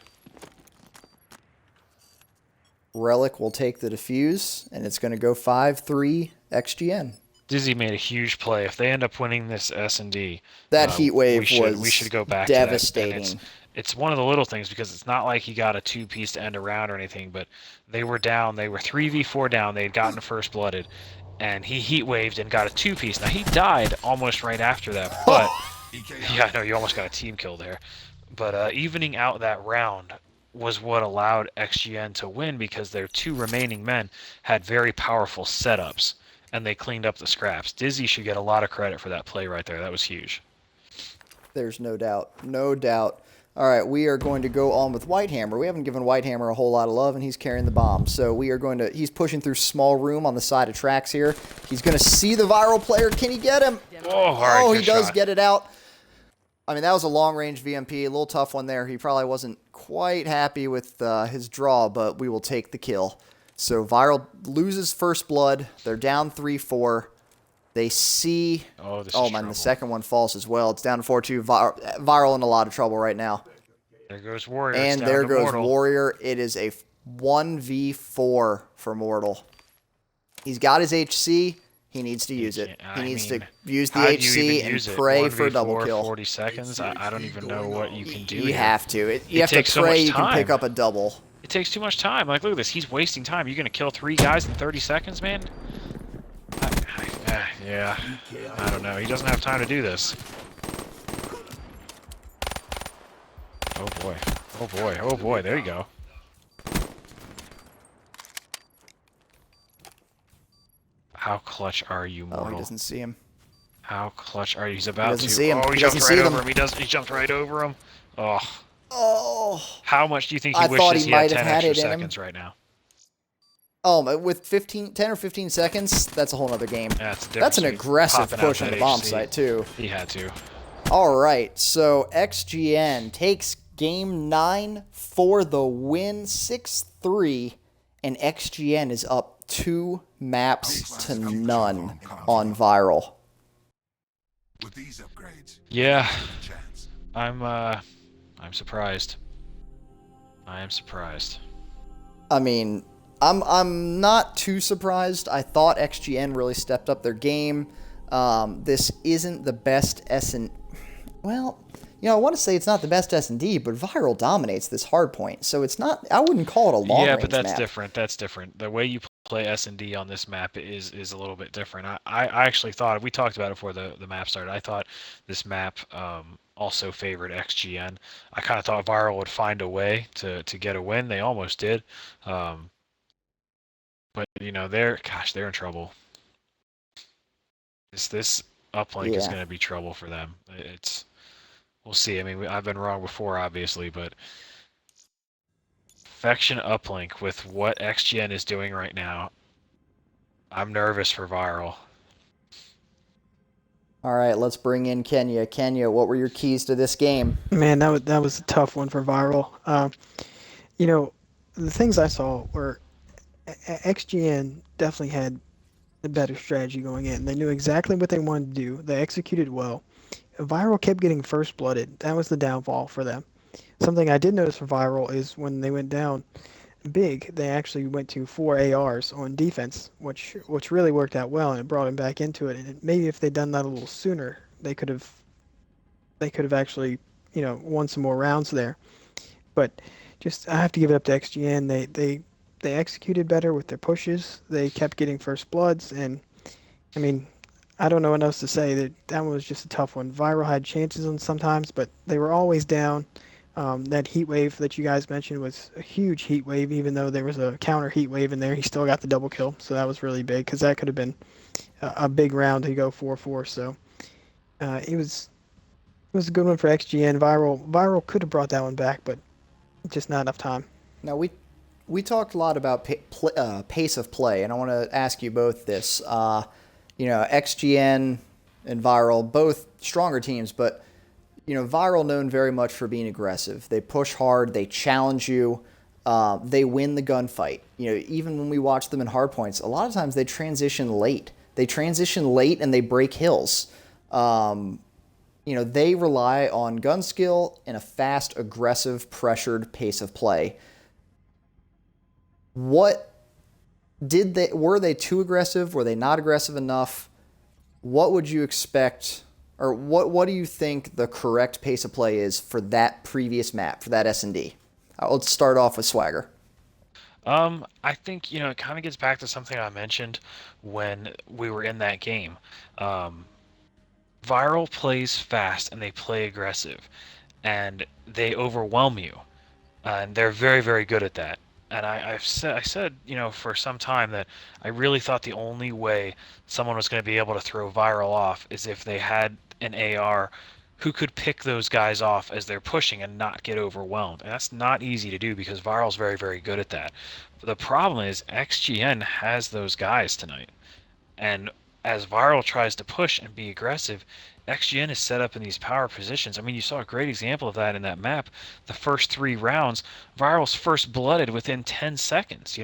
Relic will take the defuse, and it's going to go 5-3 XGN. Dizzy made a huge play. If they end up winning this S&D, that heat wave we should go back devastating. To that. It's one of the little things because it's not like he got a 2-piece to end a round or anything, but they were down. They were 3v4 down. They had gotten first blooded, and he heat waved and got a 2-piece. Now, he died almost right after that, but yeah, I know you almost got a team kill there. But evening out that round was what allowed XGN to win because their 2 remaining men had very powerful setups. And they cleaned up the scraps. Dizzy should get a lot of credit for that play right there. That was huge. There's no doubt. No doubt. All right, we are going to go on with Whitehammer. We haven't given Whitehammer a whole lot of love, and he's carrying the bomb. So we are going to... He's pushing through small room on the side of tracks here. He's going to see the ViRAL player. Can he get him? Oh, he does get it out. I mean, that was a long-range VMP. A little tough one there. He probably wasn't quite happy with his draw, but we will take the kill. So ViRAL loses first blood. They're down 3-4. They see... Oh, man, the second one falls as well. It's down to 4-2. ViRAL in a lot of trouble right now. There goes Warrior. And there goes Warrior. It is a 1v4 for Mortal. He's got his HC. He needs to use it. He needs to use the HC and pray for a double kill. 40 seconds? I don't even know what you can do You have to. You have to pray you can pick up a double. It takes too much time. Like, look at this. He's wasting time. You're going to kill 3 guys in 30 seconds, man? Yeah. I don't know. He doesn't have time to do this. Oh, boy. Oh, boy. Oh, boy. There you go. How clutch are you, Mortal? Oh, he doesn't see him. How clutch are you? He's about to. See him. Oh, he jumped right over him. He jumped right over him. Oh. Oh. How much do you think he wishes he had 10 extra seconds right now? Oh, with 10 or 15 seconds, that's a whole other game. That's an aggressive push on the bomb site, too. He had to. All right, so XGN takes Game 9 for the win, 6-3, and XGN is up 2 maps to none on ViRaL. With these upgrades, yeah, I'm surprised. I am surprised. I mean, I'm not too surprised. I thought XGN really stepped up their game. This isn't the best well, I want to say it's not the best S&D, but ViRaL dominates this hardpoint, so it's not. I wouldn't call it a long range map. Yeah, but that's different. That's different. The way you play S&D on this map is a little bit different. I actually thought, we talked about it before the map started, I thought this map also favored XGN. I kind of thought ViRaL would find a way to get a win. They almost did. But, they're in trouble. This uplink is going to be trouble for them. We'll see. I mean, I've been wrong before, obviously, but Affection uplink with what XGN is doing right now, I'm nervous for ViRaL. All right, let's bring in Kenya. Kenya, what were your keys to this game? Man, that was a tough one for ViRaL. The things I saw were XGN definitely had the better strategy going in. They knew exactly what they wanted to do. They executed well. ViRaL kept getting first blooded. That was the downfall for them. Something I did notice for ViRaL is when they went down big, they actually went to 4 ARs on defense, which really worked out well, and it brought them back into it. And maybe if they'd done that a little sooner, they could have actually, won some more rounds there. But I have to give it up to XGN. They executed better with their pushes. They kept getting first bloods, and I mean, I don't know what else to say. That one was just a tough one. ViRaL had chances on sometimes, but they were always down. That heat wave that you guys mentioned was a huge heat wave. Even though there was a counter heat wave in there, he still got the double kill. So that was really big, because that could have been a big round to go 4-4. So it was a good one for XGN. ViRaL could have brought that one back, but just not enough time. Now we talked a lot about pace of play, and I want to ask you both this. XGN and ViRaL, both stronger teams, but ViRaL known very much for being aggressive. They push hard, they challenge you, they win the gunfight. Even when we watch them in hardpoints, a lot of times they transition late. They transition late and they break hills. They rely on gun skill and a fast, aggressive, pressured pace of play. Were they too aggressive? Were they not aggressive enough? What would you expect, or what do you think the correct pace of play is for that previous map, for that S&D? Let's start off with Swagger. I think, it kind of gets back to something I mentioned when we were in that game. ViRaL plays fast and they play aggressive, and they overwhelm you, and they're very, very good at that. And I said, for some time that I really thought the only way someone was going to be able to throw ViRaL off is if they had an AR who could pick those guys off as they're pushing and not get overwhelmed. And that's not easy to do, because ViRaL's very, very good at that. But the problem is XGN has those guys tonight. And as ViRaL tries to push and be aggressive, XGN is set up in these power positions. I mean, you saw a great example of that in that map. The first 3 rounds, ViRaL's first blooded within 10 seconds,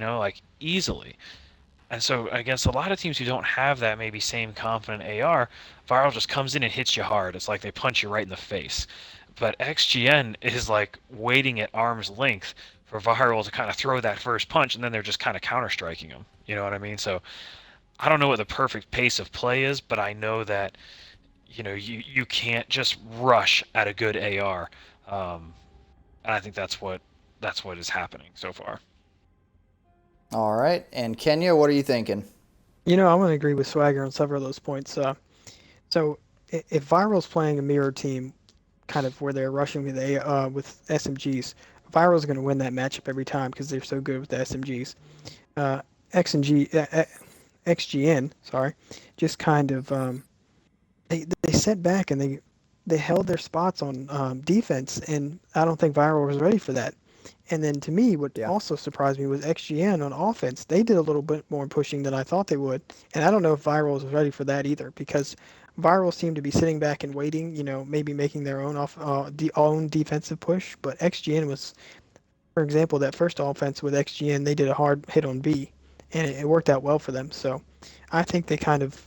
easily. And so against a lot of teams who don't have that maybe same confident AR, ViRaL just comes in and hits you hard. It's like they punch you right in the face. But XGN is like waiting at arm's length for ViRaL to kind of throw that first punch, and then they're just kind of counter-striking him. You know what I mean? So I don't know what the perfect pace of play is, but I know that you can't just rush at a good AR, and I think that's what is happening so far. All right. And Kenya, what are you thinking? I'm going to agree with Swagger on several of those points. So if ViRAL's playing a mirror team, kind of where they're rushing with SMGs, ViRAL's going to win that matchup every time because they're so good with the SMGs. X and G, XGN, sorry, just kind of they set back and they held their spots on defense, and I don't think ViRAL was ready for that. And then to me, what Yeah. also surprised me was XGN on offense. They did a little bit more pushing than I thought they would, and I don't know if ViRAL was ready for that either because ViRAL seemed to be sitting back and waiting, maybe making their own defensive push. But XGN was, for example, that first offense with XGN, they did a hard hit on B, and it worked out well for them. So I think they kind of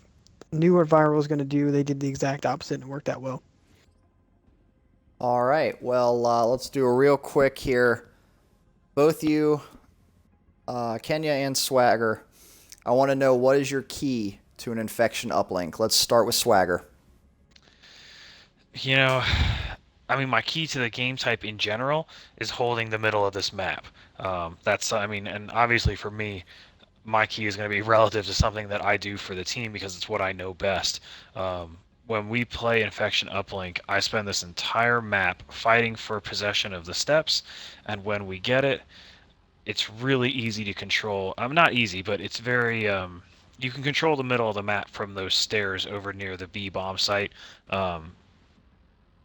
knew what ViRAL was going to do. They did the exact opposite, and it worked out well. All right. Well, let's do a real quick here. Both you, Kenya and Swagger, I want to know what is your key to an infection uplink. Let's start with Swagger. You know, I mean, my key to the game type in general is holding the middle of this map. I mean, and obviously for me, my key is going to be relative to something that I do for the team because it's what I know best. When we play Infection Uplink, I spend this entire map fighting for possession of the steps, and when we get it, it's really easy to control. Not easy, but it's very. You can control the middle of the map from those stairs over near the B bomb site. Um,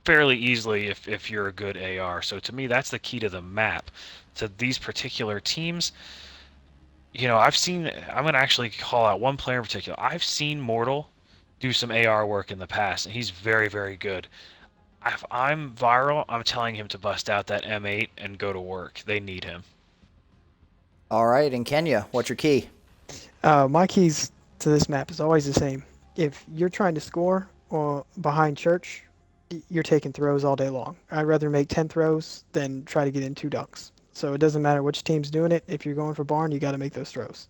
Fairly easily if you're a good AR. So to me, that's the key to the map. To these particular teams, I'm going to actually call out one player in particular. I've seen Mortal do some AR work in the past, and he's very, very good. If I'm ViRaL, I'm telling him to bust out that M8 and go to work. They need him. All right. And Kenya, what's your key? My keys to this map is always the same. If you're trying to score or behind church, you're taking throws all day long. I'd rather make 10 throws than try to get in 2 dunks. So it doesn't matter which team's doing it. If you're going for barn, you got to make those throws.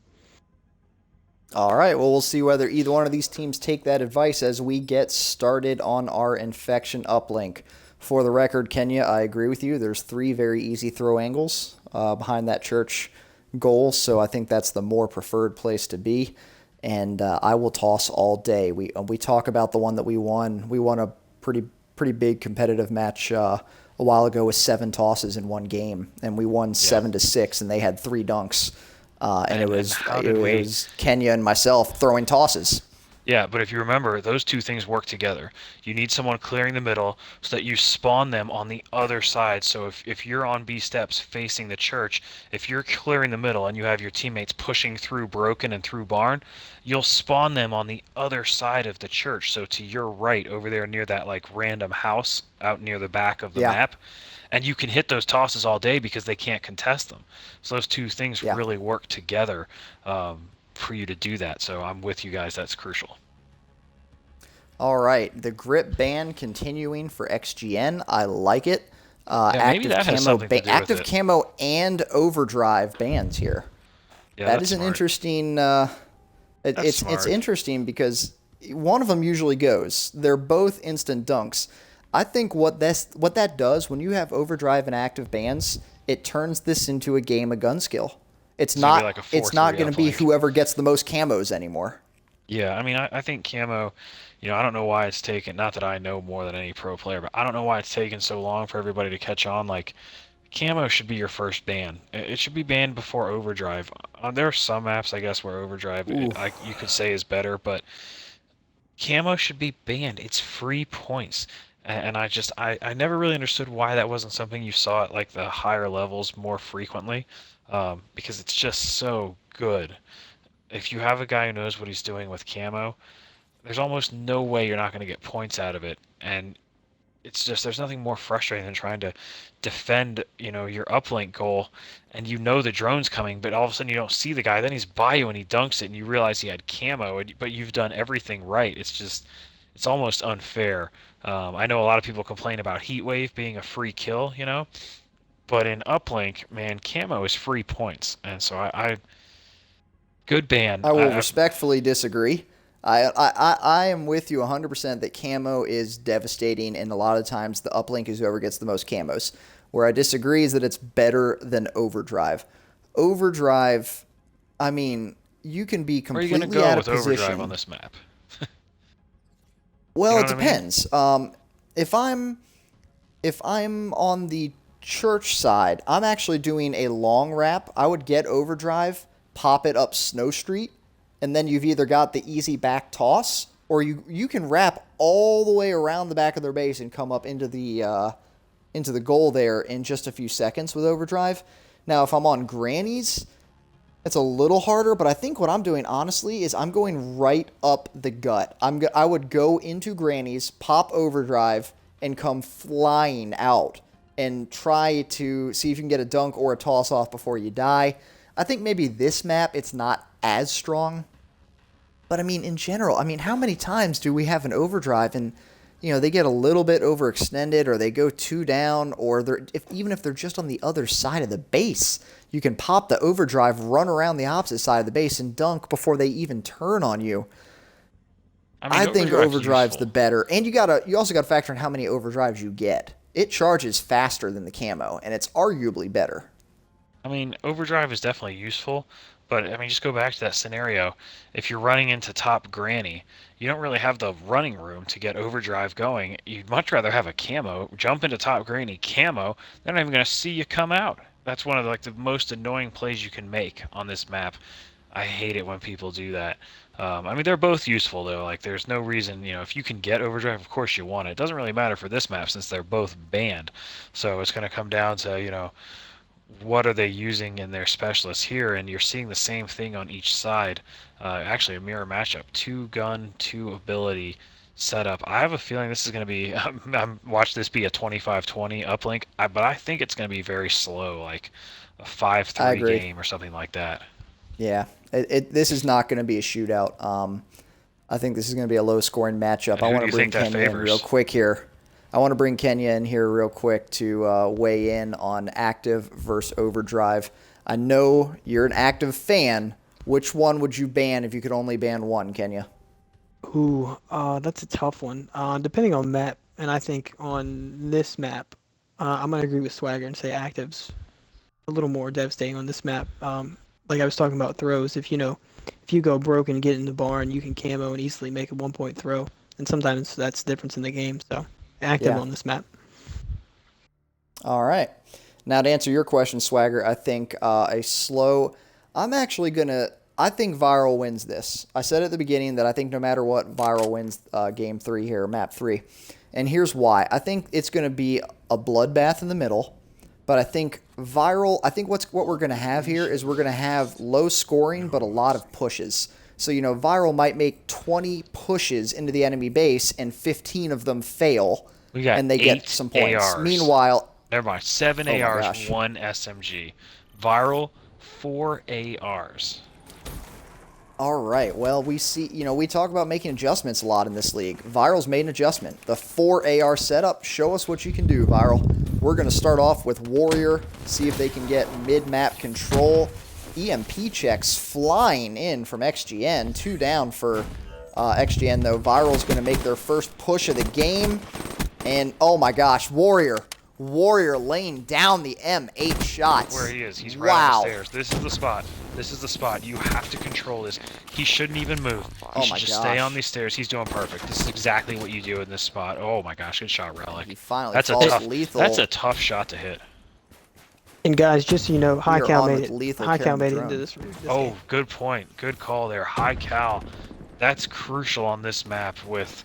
All right. Well, we'll see whether either one of these teams take that advice as we get started on our infection uplink. For the record, Kenya, I agree with you. There's 3 very easy throw angles behind that church goal, so I think that's the more preferred place to be. And I will toss all day. We talk about the one that we won. We won a pretty big competitive match a while ago with 7 tosses in one game, and we won 7-6, and they had 3 dunks. And it was Kenya and myself throwing tosses. Yeah, but if you remember, those two things work together. You need someone clearing the middle so that you spawn them on the other side. So if you're on B steps facing the church, if you're clearing the middle and you have your teammates pushing through Broken and through Barn, you'll spawn them on the other side of the church. So to your right, over there near that like random house out near the back of the map. And you can hit those tosses all day because they can't contest them. So those two things really work together. For you to do that. So I'm with you guys. That's crucial. All right. The grip ban continuing for XGN. I like it. Maybe that has something to do with active camo and overdrive bans here. Yeah, that is an interesting. It's interesting because one of them usually goes. They're both instant dunks. I think what that does when you have overdrive and active bans, it turns this into a game of gun skill. It's not going to be whoever gets the most camos anymore. Yeah, I mean, I think camo, I don't know why it's taken, not that I know more than any pro player, but I don't know why it's taken so long for everybody to catch on. Like, camo should be your first ban. It should be banned before overdrive. There are some maps, I guess, where overdrive, you could say is better, but camo should be banned. It's free points. And I never really understood why that wasn't something you saw at like the higher levels more frequently. Because it's just so good. If you have a guy who knows what he's doing with camo, there's almost no way you're not going to get points out of it. And it's just there's nothing more frustrating than trying to defend, your uplink goal, and the drone's coming, but all of a sudden you don't see the guy. Then he's by you and he dunks it, and you realize he had camo, but you've done everything right. It's almost unfair. I know a lot of people complain about Heatwave being a free kill, but in uplink, man, camo is free points, and so I good ban. I will respectfully disagree. I am with you 100% that camo is devastating, and a lot of times the uplink is whoever gets the most camos. Where I disagree is that it's better than overdrive. Overdrive, I mean, you can be completely out of position. Where are you going to go with overdrive on this map? Well, it depends. If I'm on the church side, I'm actually doing a long wrap. I would get overdrive, pop it up Snow Street, and then you've either got the easy back toss, or you can wrap all the way around the back of their base and come up into the goal there in just a few seconds with overdrive. Now, if I'm on grannies, it's a little harder, but I think what I'm doing, honestly, is I'm going right up the gut. I would go into grannies, pop overdrive, and come flying out and try to see if you can get a dunk or a toss-off before you die. I think maybe this map, it's not as strong. But, I mean, in general, how many times do we have an overdrive and, they get a little bit overextended, or they go 2 down, or even if they're just on the other side of the base, you can pop the overdrive, run around the opposite side of the base, and dunk before they even turn on you. I think overdrive's the better. And you also got to factor in how many overdrives you get. It charges faster than the camo, and it's arguably better. Overdrive is definitely useful, but just go back to that scenario. If you're running into top granny, you don't really have the running room to get overdrive going. You'd much rather have a camo, jump into top granny, camo, they're not even going to see you come out. That's one of the most annoying plays you can make on this map. I hate it when people do that. They're both useful, though. There's no reason, if you can get overdrive, of course you want it. It doesn't really matter for this map since they're both banned. So it's going to come down to, what are they using in their specialists here, and you're seeing the same thing on each side. Actually, a mirror matchup, 2 gun, 2 ability setup. I have a feeling this is going to be, watch this be a 25-20 uplink, but I think it's going to be very slow, like a 5-3 game or something like that. Yeah, this is not going to be a shootout. I think this is going to be a low-scoring matchup. I want to bring Kenya in real quick here. I want to bring Kenya in here real quick to weigh in on active versus overdrive. I know you're an active fan. Which one would you ban if you could only ban one, Kenya? Ooh, that's a tough one. Depending on map, and I think on this map, I'm going to agree with Swagger and say active's a little more devastating on this map. Like I was talking about throws, if you go broke and get in the barn, you can camo and easily make a 1-point throw. And sometimes that's the difference in the game, so active on this map. All right. Now to answer your question, Swagger, I think I think ViRaL wins this. I said at the beginning that I think no matter what, ViRaL wins game 3 here, map 3. And here's why. I think it's going to be a bloodbath in the middle. But I think ViRaL, what we're going to have here is we're going to have low scoring, but a lot of pushes. So, ViRaL might make 20 pushes into the enemy base, and 15 of them fail, and they get some points. ARs. Meanwhile... Never mind. 7 ARs, 1 SMG. ViRaL, 4 ARs. All right. Well, we see, we talk about making adjustments a lot in this league. ViRAL's made an adjustment. The 4 AR setup, show us what you can do, ViRaL. We're going to start off with Warrior, see if they can get mid-map control. EMP checks flying in from XGN. 2 down for XGN, though. ViRAL's going to make their first push of the game. And, oh my gosh, Warrior laying down the M8 shots. Where he is. He's right on the stairs. This is the spot. You have to control this. He shouldn't even move. He should just stay on these stairs. He's doing perfect. This is exactly what you do in this spot. Oh my gosh, good shot, Relic. He finally falls lethal. That's a tough shot to hit. And guys, just so you know, High Cal made it. High Cal made it into this game. Good point. Good call there. High Cal. That's crucial on this map with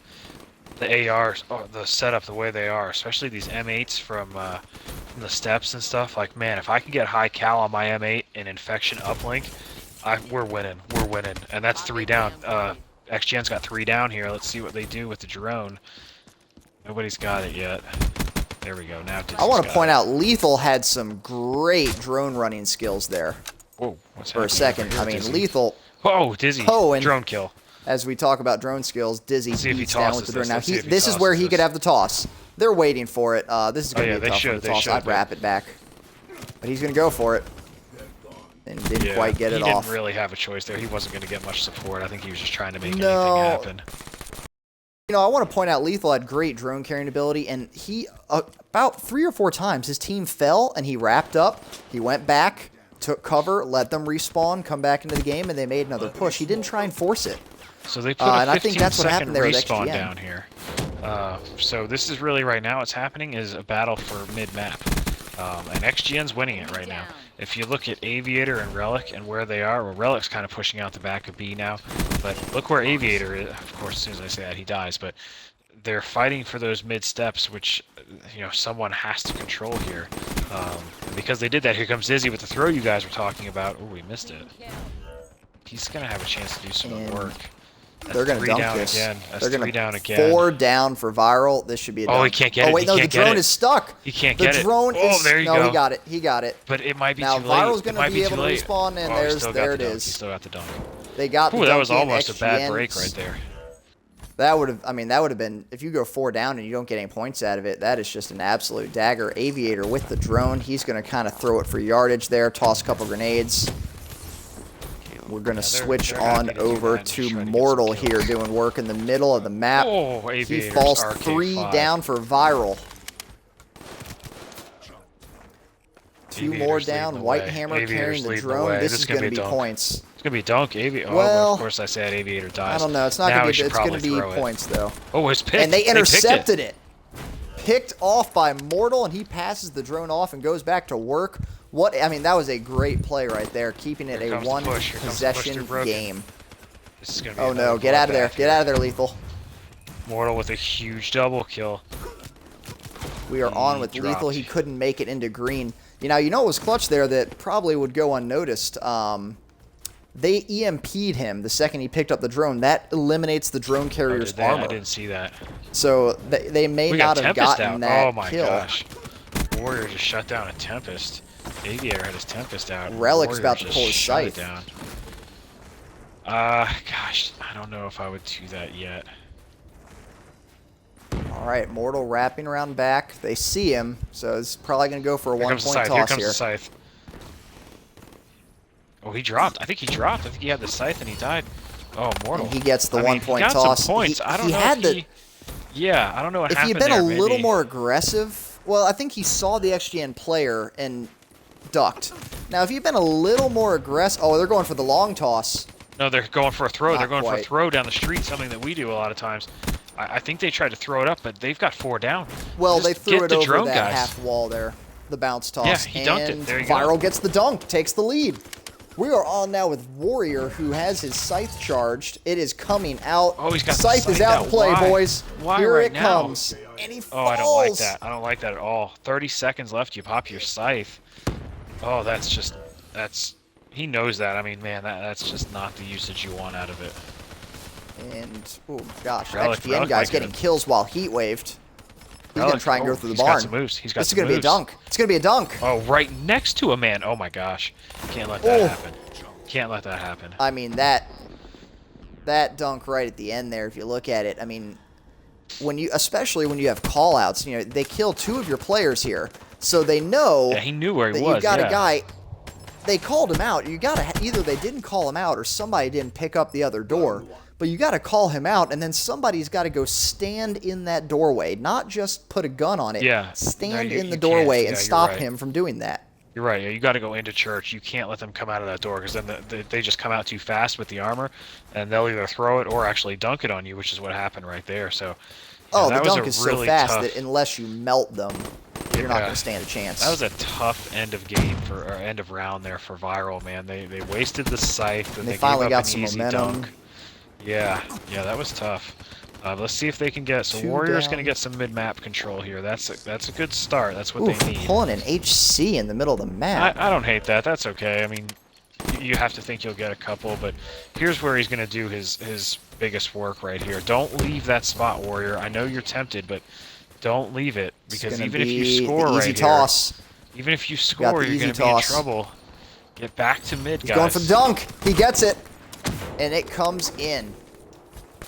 the ARs, the setup the way they are, especially these M8s from the steps and stuff. Like, man, if I can get High Cal on my M8 and Infection uplink, we're winning. And that's 3 down. XGN's got 3 down here. Let's see what they do with the drone. Nobody's got it yet. There we go. Now I want to point out, Lethal had some great drone running skills there. Whoa, what's for a second. I mean, Dizzy. Lethal. Oh, Dizzy. Oh, and drone kill. As we talk about drone skills, Dizzy beats down with the drone. Now, this is where he could have the toss. They're waiting for it. This is going to be a tough one to toss. I'd wrap it back. But he's going to go for it. And didn't quite get it off. He didn't really have a choice there. He wasn't going to get much support. I think he was just trying to make anything happen. You know, I want to point out Lethal had great drone carrying ability, and he, about 3 or 4 times, his team fell, and he wrapped up. He went back, took cover, let them respawn, come back into the game, and they made another push. He didn't try and force it. So they put a 15-second respawn XGN. down here. So this is really, right now, what's happening is a battle for mid-map. And XGN's winning it right now. If you look at Aviator and Relic and where they are, well, Relic's kind of pushing out the back of B now. But look where Aviator is. Of course, as soon as I say that, he dies. But they're fighting for those mid-steps, which, you know, someone has to control here. And because they did that, here comes Dizzy with the throw you guys were talking about. Oh, we missed it. He's going to have a chance to do some work. They're going to dunk this. They're going to 4 down for ViRaL. This should be a dunk. Oh, he can't get it. Oh, wait, no, the drone is stuck. He can't get it. The drone is... Oh, there you go. No, he got it. He got it. But it might be now, too late. Now, ViRAL's going to be able to respawn, and there it is. He still got the dunk. They got the dunk. That was almost XGN. a bad break right there. That would have, I mean, that would have been, if you go 4 down and you don't get any points out of it, that is just an absolute dagger. Aviator with the drone. He's going to kind of throw it for yardage there, toss a couple grenades. We're going to switch on over to Mortal here, doing work in the middle of the map. Oh, he falls 3 down for ViRAL. 2 more down. White Hammer carrying the drone. This is going to be points. It's going to be dunk. Oh, well, of course I said Aviator dies. I don't know. It's not going to be. It's going to be points though. Oh, it's picked. And they intercepted it. Picked off by Mortal, and he passes the drone off and goes back to work. What? I mean, that was a great play right there, keeping it a 1-possession game. This is gonna be oh no! Get out of there! Get out of there, Lethal. Mortal with a huge double kill. We are on with Lethal. He couldn't make it into green. You know what was clutch there that probably would go unnoticed. They EMP'd him the second he picked up the drone. That eliminates the drone carrier's armor. I didn't see that. So they may not have gotten that oh my kill. Gosh. Warrior just shut down a Tempest. Aviator had his Tempest out. Relic's about to pull his scythe. Down. Gosh, I don't know if I would do that yet. All right, Mortal wrapping around back. They see him, so it's probably going to go for a 1-point toss here. Here comes the scythe. Oh, he dropped. I think he dropped. I think he had the scythe and he died. Oh, Mortal. And he gets the 1-point toss. He got some points. I don't know yeah, I don't know what happened there. If he had been a little more aggressive, well, I think he saw the XGN player and ducked. Now, if he'd been a little more aggressive... Oh, they're going for the long toss. No, they're going for a throw. Not they're going quite. for a throw down the street, something that we do a lot of times. I think they tried to throw it up, but they've got 4 down. Well, just they threw it over that guys. half wall there, the bounce toss. Yeah, he dunked it. There you go. ViRAL gets the dunk, takes the lead. We are on now with Warrior, who has his scythe charged. It is coming out. Oh, he's got scythe is out to play, boys. Why Here right it now? comes. And he falls. Oh, I don't like that. I don't like that at all. 30 seconds left. You pop your scythe. Oh, that's... He knows that. I mean, man, that's just not the usage you want out of it. And, oh gosh, Relic guy's getting kills while heat waved. He's going to try and go through the barn. He's got some moves. He's got this is going to be a dunk. It's going to be a dunk. Oh, right next to a man. Oh my gosh. Can't let that happen. Can't let that happen. I mean, that dunk right at the end there, if you look at it, I mean, especially when you have call-outs, you know, they kill 2 of your players here. So they know he knew where he was. You've got a guy. They called him out. You got to either they didn't call him out or somebody didn't pick up the other door. But you got to call him out, and then somebody's got to go stand in that doorway, not just put a gun on it. Yeah. Stand in the doorway and stop him from doing that. You're right. Yeah, you got to go into church. You can't let them come out of that door because then they just come out too fast with the armor, and they'll either throw it or actually dunk it on you, which is what happened right there. So. Oh, the dunk is so fast that unless you melt them, you're not going to stand a chance. That was a tough end of game or end of round there for ViRAL, man. They wasted the scythe and they finally gave up got an some easy momentum. dunk. Yeah, that was tough. Let's see if they can get. So Warrior's going to get some mid-map control here. That's a good start. That's what they need. Pulling an HC in the middle of the map. I don't hate that. That's okay. I mean, you have to think you'll get a couple, but here's where he's going to do his biggest work right here. Don't leave that spot, Warrior. I know you're tempted, but Don't leave it, It's because gonna even if be you score the right easy here, toss. even if you Got score, the you're easy going to be in toss. trouble. Get back to mid, He's guys. going for the dunk. He gets it. And it comes in.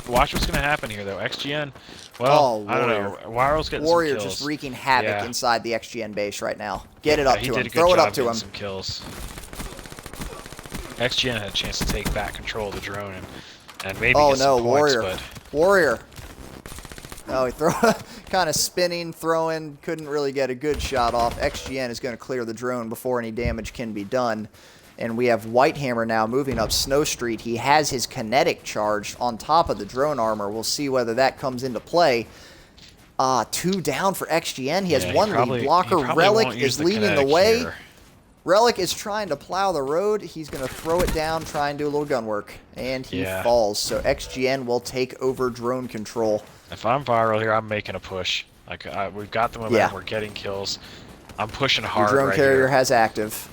Watch what's going to happen here, though. XGN, well, I don't know. ViRAL's getting Warrior some kills. just wreaking havoc Yeah. inside the XGN base right now. Get it Yeah, up he to did him. a good Throw it job up to getting him. some kills. XGN had a chance to take back control of the drone and maybe Oh get some no, points, Warrior. but Warrior. Oh, he kind of spinning, throwing, couldn't really get a good shot off. XGN is going to clear the drone before any damage can be done. And we have Whitehammer now moving up Snow Street. He has his kinetic charged on top of the drone armor. We'll see whether that comes into play. 2 down for XGN. He has one lead blocker. Relic is leading the way. Here. Relic is trying to plow the road. He's going to throw it down, try and do a little gun work. And he falls. So XGN will take over drone control. If I'm ViRAL here, I'm making a push. Like we've got the momentum, we're getting kills. I'm pushing hard. The drone right carrier here. has active.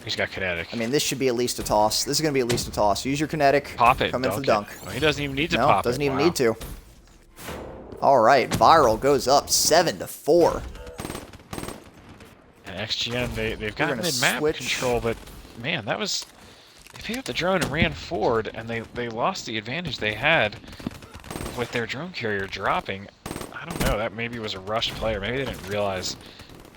He's got kinetic. I mean, this should be at least a toss. This is going to be at least a toss. Use your kinetic. Pop it. Come in for the dunk. Well, he doesn't even need to No, pop it. doesn't even need to. All right, ViRAL goes up 7-4. And XGN, they've got mid-map control, but man, that was... They picked up the drone and ran forward, and they lost the advantage they had with their drone carrier dropping. I don't know, that maybe was a rushed play, or maybe they didn't realize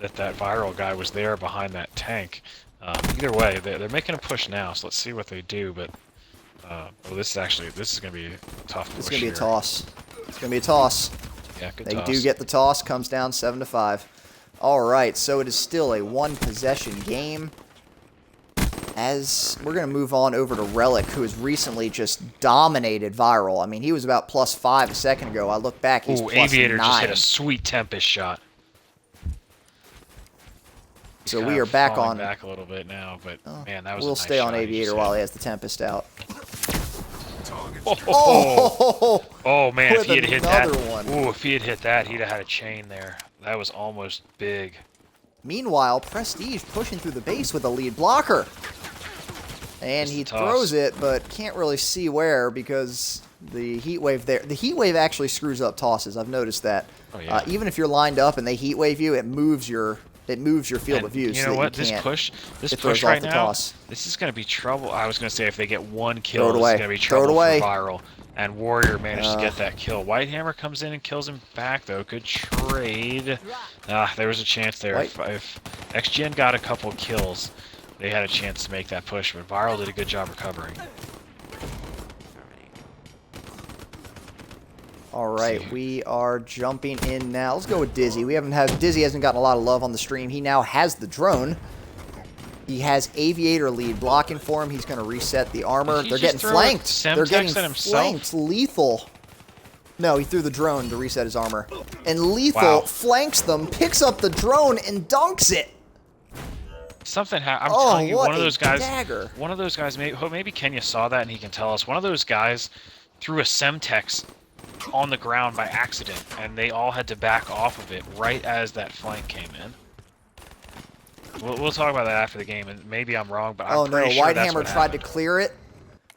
that that ViRAL guy was there behind that tank. Either way, they're making a push now, so let's see what they do, but... this is going to be a tough push. It's going to be a toss. It's going to be a toss. Yeah, good They toss. do get the toss. Comes down 7-5. All right, so it is still a one-possession game. As we're going to move on over to Relic, who has recently just dominated ViRAL. I mean, he was about +5 a second ago. I look back, he's +9. Aviator just hit a sweet Tempest shot. So we are back on. Back a little bit now, but man, that was. We'll a nice stay on shot Aviator while he has the Tempest out. Oh man, if he had hit that, one. ooh, if he had hit that, he'd have had a chain there. That was almost big. Meanwhile, Prestige pushing through the base with a lead blocker. And he throws it, but can't really see where because the heat wave there. The heat wave actually screws up tosses. I've noticed that. Oh, yeah. Even if you're lined up and they heat wave you, it moves your field of view. You so know that what? You This push right now, this is going to be trouble. I was going to say if they get one kill, this is going to be trouble for ViRAL. And Warrior managed to get that kill. Whitehammer comes in and kills him back, though. Good trade. There was a chance there. If XGN got a couple kills, they had a chance to make that push, but ViRAL did a good job recovering. All right, we are jumping in now. Let's go with Dizzy. Dizzy hasn't gotten a lot of love on the stream. He now has the drone. He has Aviator lead blocking for him. He's going to reset the armor. They're getting flanked. They're getting flanked. Lethal. No, he threw the drone to reset his armor. And Lethal flanks them, picks up the drone, and dunks it. Something happened. I'm telling you, one of those guys, maybe Kenya saw that and he can tell us. One of those guys threw a Semtex on the ground by accident, and they all had to back off of it right as that flank came in. We'll talk about that after the game, and maybe I'm wrong, but I'm pretty sure that's what Whitehammer tried to clear it.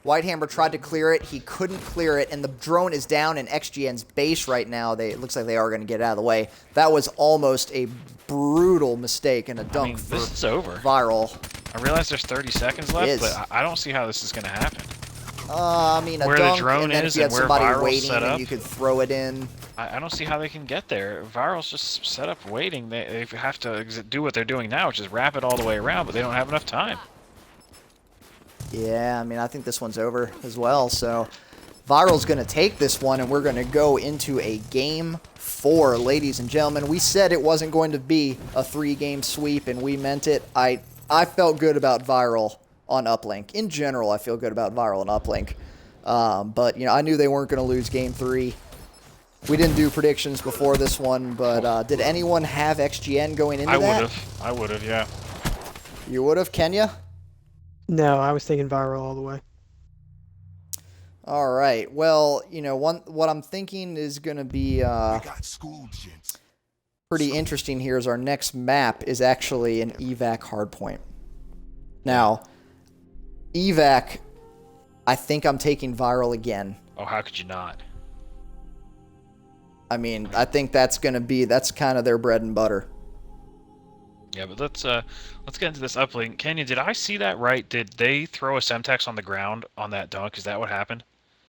Whitehammer tried to clear it. He couldn't clear it, and the drone is down in XGN's base right now. It looks like they are going to get it out of the way. That was almost a brutal mistake and a dunk for this is over. ViRAL. I realize there's 30 seconds left, but I don't see how this is going to happen. I mean, where dunk, the drone and then is if you had and where somebody ViRAL's waiting set up, and you could throw it in. I don't see how they can get there. ViRAL's just set up waiting. They have to do what they're doing now, which is wrap it all the way around, but they don't have enough time. Yeah, I mean, I think this one's over as well. So ViRAL's going to take this one, and we're going to go into a Game 4, ladies and gentlemen. We said it wasn't going to be a 3-game sweep, and we meant it. I felt good about ViRAL on Uplink. In general, I feel good about ViRAL on Uplink. But, you know, I knew they weren't going to lose Game 3. We didn't do predictions before this one, but did anyone have XGN going into that? I would have, yeah. You would have, Kenya? No, I was thinking ViRAL all the way. All right. Well, you know, what I'm thinking is going to be pretty interesting here is our next map is actually an evac hardpoint. Now, evac, I think I'm taking ViRAL again. Oh, how could you not? I mean, I think that's kind of their bread and butter. Yeah, but let's get into this uplink. Kenyon, did I see that right? Did they throw a Semtex on the ground on that dunk? Is that what happened?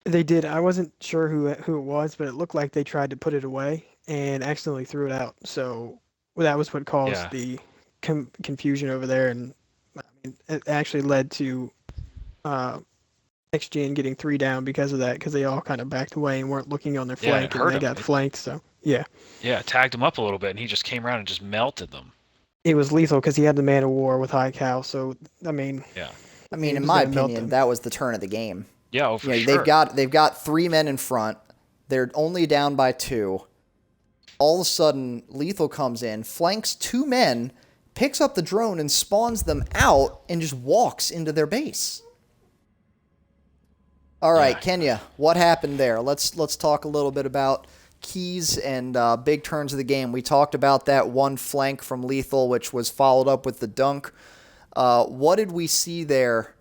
They did. I wasn't sure who it was, but it looked like they tried to put it away and accidentally threw it out. So that was what caused Yeah. the confusion over there, and I mean, it actually led to XGN getting 3 down because of that, because they all kind of backed away and weren't looking on their Yeah, it flank, and hurt they him. got flanked. So yeah, Yeah, it tagged him up a little bit, and he just came around and just melted them. it was lethal because he had the Man of War with High Cal. So I mean, Yeah. I mean, it in was my gonna melt opinion, them. that was the turn of the game. Yeah, oh, for You know, sure. they've got 3 men in front. They're only down by 2. All of a sudden, Lethal comes in, flanks 2 men, picks up the drone and spawns them out, and just walks into their base. All right, Yeah. Kenya, what happened there? Let's talk a little bit about keys and big turns of the game. We talked about that one flank from Lethal, which was followed up with the dunk. What did we see there?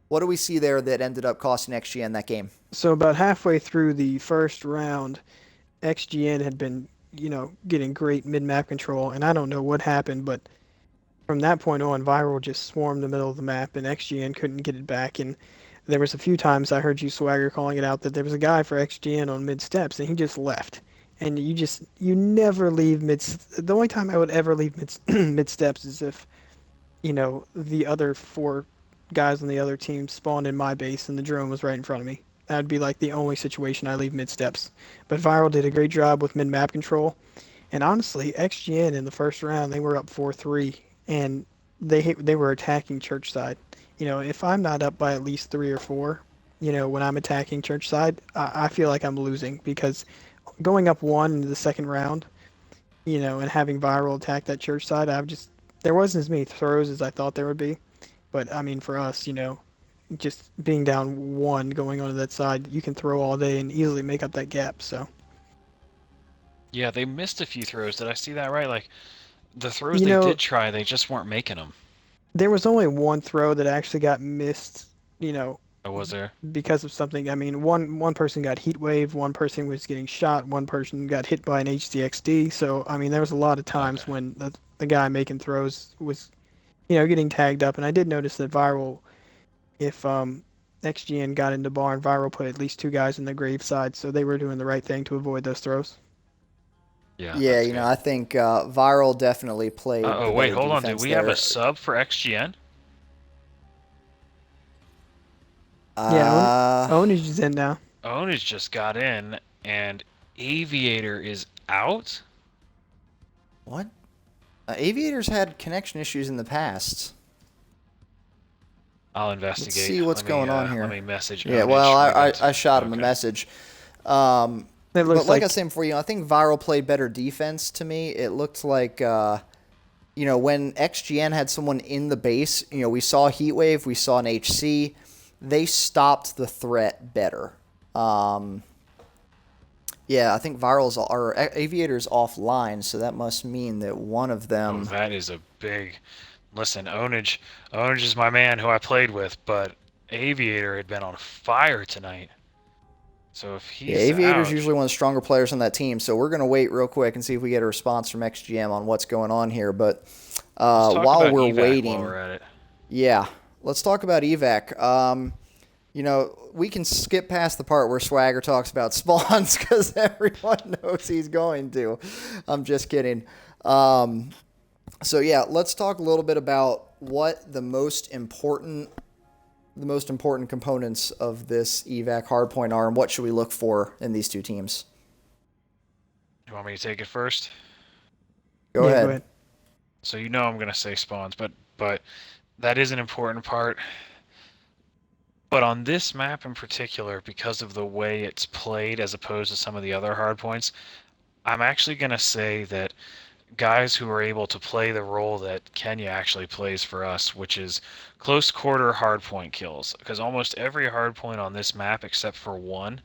What do we see there that ended up costing XGN that game? So about halfway through the first round, XGN had been, getting great mid-map control, and I don't know what happened, but from that point on, ViRaL just swarmed the middle of the map, and XGN couldn't get it back. And there was a few times I heard you Swagger calling it out that there was a guy for XGN on mid steps, and he just left. And you never leave mid. The only time I would ever leave mid steps is if, the other 4 guys on the other team spawned in my base and the drone was right in front of me. That would be like the only situation I leave mid steps. But ViRaL did a great job with mid map control. And honestly, XGN in the first round, they were up 4-3, and they were attacking church side. If I'm not up by at least 3 or 4, when I'm attacking church side, I feel like I'm losing, because going up 1 into the second round, and having ViRaL attack that church side, there wasn't as many throws as I thought there would be. But I mean, for us, just being down 1 going onto that side, you can throw all day and easily make up that gap. So. Yeah, they missed a few throws. Did I see that right? Like, the throws You they know, did try, they just weren't making them. there was only 1 throw that actually got missed, Or was there? because of something. I mean, one person got heat wave, one person was getting shot, one person got hit by an HCXD. So I mean, there was a lot of times Okay. when the guy making throws was, getting tagged up. And I did notice that ViRaL, if XGN got into barn, ViRaL put at least 2 guys in the grave side, so they were doing the right thing to avoid those throws. Yeah, Yeah, that's good. I think ViRaL definitely played the wait, better hold on. Did defense we there. have a sub for XGN? Yeah, Onage is in now. Onage just got in, and Aviator is out? What? Aviators had connection issues in the past. I'll investigate. Let's see what's going on here. Let me message Yeah, Onage. well, I shot him a message. It But looks like I was saying before, I think ViRaL played better defense to me. It looked like, when XGN had someone in the base, we saw Heatwave, we saw an HC. They stopped the threat better. Yeah, I think Aviator's offline, so that must mean that one of them... Oh, that is a big... Listen, Onage is my man who I played with, but Aviator had been on fire tonight. So if he's Aviator's out... usually one of the stronger players on that team, so we're going to wait real quick and see if we get a response from XGM on what's going on here. But while we're waiting... While we're at it. Yeah, let's talk about evac. We can skip past the part where Swagger talks about spawns because everyone knows he's going to. I'm just kidding. So yeah, let's talk a little bit about what the most important components of this evac hardpoint are, and what should we look for in these 2 teams. You want me to take it first? Go ahead. So I'm going to say spawns, but that is an important part. But on this map in particular, because of the way it's played as opposed to some of the other hardpoints, I'm actually going to say that guys who are able to play the role that Kenya actually plays for us, which is close quarter hardpoint kills, because almost every hardpoint on this map, except for one,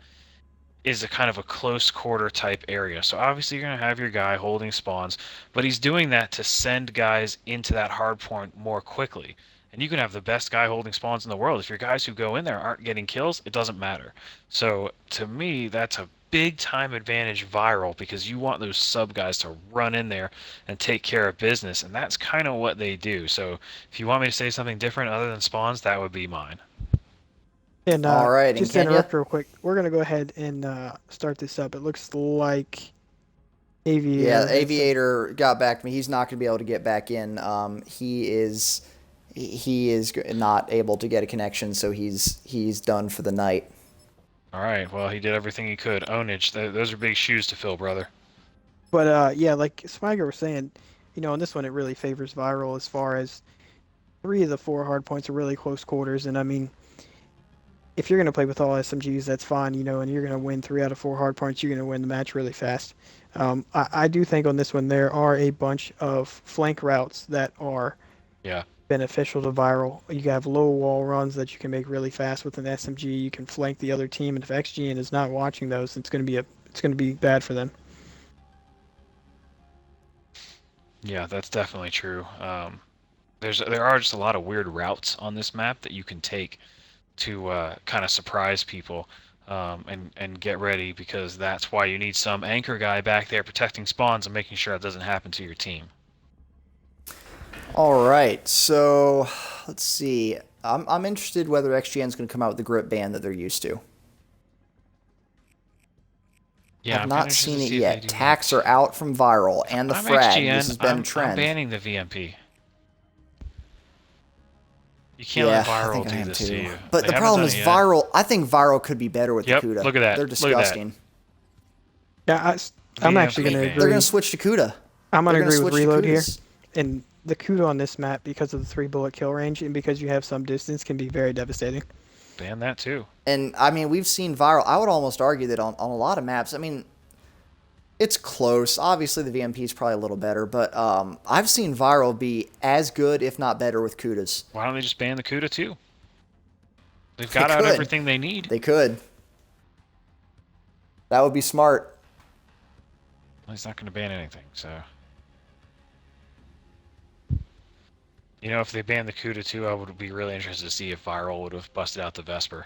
is a kind of a close quarter type area. So obviously you're going to have your guy holding spawns, but he's doing that to send guys into that hardpoint more quickly. And you can have the best guy holding spawns in the world. If your guys who go in there aren't getting kills, it doesn't matter. So to me, that's a big time advantage ViRaL because you want those sub guys to run in there and take care of business, and that's kind of what they do. So if you want me to say something different other than spawns, that would be mine. And All right, and just to Kenya? interrupt real quick, we're gonna go ahead and start this up. It looks like Aviator. Yeah, Aviator got back to me. He's not going to be able to get back in. He is not able to get a connection, so he's done for the night. All right. Well, he did everything he could. Ownage. Those are big shoes to fill, brother. But yeah, like Swagger was saying, you know, in this one it really favors ViRaL as far as 3 of the 4 hard points are really close quarters, and I mean, if you're gonna play with all SMGs, that's fine, you know, and you're gonna win 3 out of 4 hard points, you're gonna win the match really fast. I do think on this one there are a bunch of flank routes that are beneficial to ViRaL. You have low wall runs that you can make really fast with an SMG. You can flank the other team, and if XGN is not watching those, it's gonna be bad for them. Yeah, that's definitely true. There are just a lot of weird routes on this map that you can take to kind of surprise people and get ready, because that's why you need some anchor guy back there protecting spawns and making sure it doesn't happen to your team. All right, so let's see. I'm interested whether XGN's going to come out with the grip band that they're used to. Yeah, I've not seen it yet. Tacs are out from ViRaL and the frag. XGN, this has been a trend. I'm banning the VMP. You can't let ViRaL do this to you. But the problem is ViRaL. I think ViRaL could be better with the CUDA. Look at that. They're disgusting. Yeah, I'm actually going to agree. They're going to switch to CUDA. I'm going to agree with Reload here. And the CUDA on this map, because of the 3-bullet kill range and because you have some distance, can be very devastating. Ban that too. And I mean, we've seen ViRaL. I would almost argue that on a lot of maps, I mean, it's close. Obviously, the VMP is probably a little better, but I've seen ViRaL be as good, if not better, with CUDAs. Why don't they just ban the CUDA too? They've got out everything they need. They could. That would be smart. Well, he's not going to ban anything, so. You know, if they banned the CUDA too, I would be really interested to see if ViRaL would have busted out the Vesper.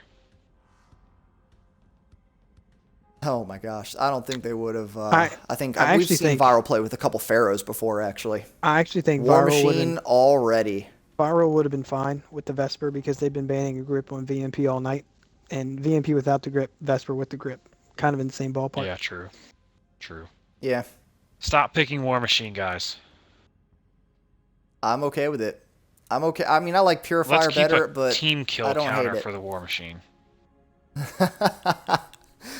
Oh my gosh, I don't think they would have. I think we've seen ViRaL play with a couple Pharaohs before, actually. I actually think War Machine already. ViRaL would have been fine with the Vesper because they've been banning a grip on VMP all night, and VMP without the grip, Vesper with the grip, kind of in the same ballpark. Yeah, true. True. Yeah. Stop picking War Machine, guys. I'm okay with it. I'm okay. I mean, I like Purifier better, but team kill I don't counter hate it. for the War Machine.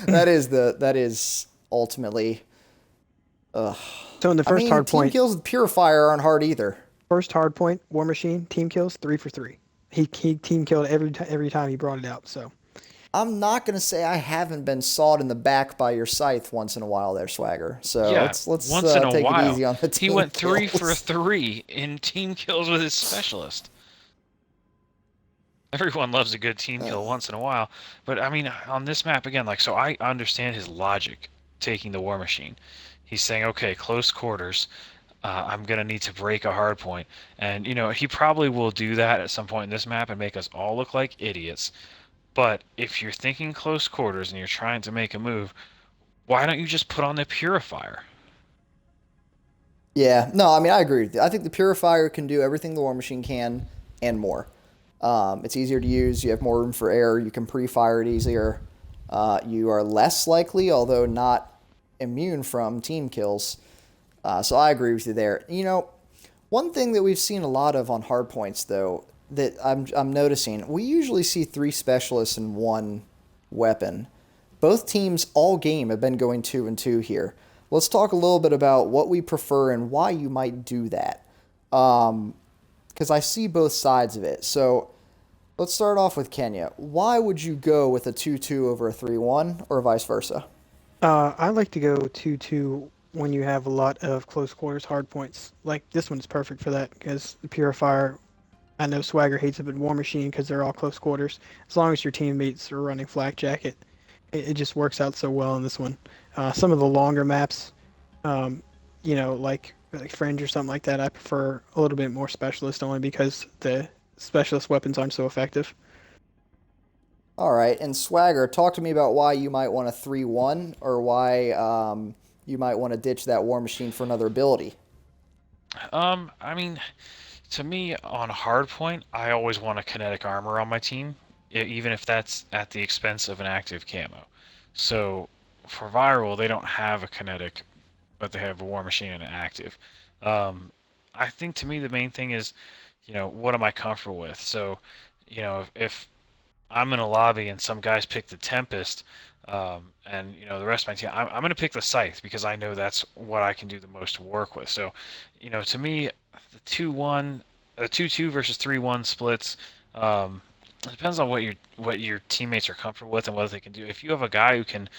that is ultimately. So in the first hard point, team kills with Purifier aren't hard either. First hard point, War Machine team kills 3 for 3. He team killed every time he brought it out. So I'm not gonna say I haven't been sawed in the back by your scythe once in a while, there, Swagger. So yeah, let's once in a take while. it easy on the team. He went kills. 3 for 3 in team kills with his specialist. Everyone loves a good team kill once in a while, but I mean, on this map again, like, so I understand his logic taking the War Machine. He's saying, okay, close quarters. I'm going to need to break a hard point. And, you know, he probably will do that at some point in this map and make us all look like idiots. But if you're thinking close quarters and you're trying to make a move, why don't you just put on the Purifier? Yeah, no, I mean, I agree with you. I think the Purifier can do everything the War Machine can and more. It's easier to use. You have more room for error. You can pre-fire it easier. You are less likely, although not immune from team kills. So I agree with you there. You know, one thing that we've seen a lot of on hard points, though, that I'm noticing, we usually see 3 specialists in 1 weapon. Both teams all game have been going 2 and 2 here. Let's talk a little bit about what we prefer and why you might do that. Because I see both sides of it. So let's start off with Kenya. Why would you go with a 2-2 over a 3-1 or vice versa? I like to go 2-2 when you have a lot of close quarters hard points. Like this one's perfect for that because the Purifier, I know Swagger hates it, but War Machine because they're all close quarters. As long as your teammates are running Flak Jacket, it just works out so well in this one. Some of the longer maps, you know, like Fringe or something like that, I prefer a little bit more specialist only because the specialist weapons aren't so effective. All right, and Swagger, talk to me about why you might want a 3-1 or why you might want to ditch that War Machine for another ability. I mean, to me, on hardpoint, I always want a kinetic armor on my team, even if that's at the expense of an active camo. So, for ViRaL, they don't have a kinetic, but they have a War Machine and an active. I think to me the main thing is, what am I comfortable with? So, if I'm in a lobby and some guys pick the Tempest, and the rest of my team, I'm going to pick the Scythe because I know that's what I can do the most work with. So, to me, the 2-1, 2-2 versus 3-1 splits. It depends on what your teammates are comfortable with and what they can do. If you have a guy who can,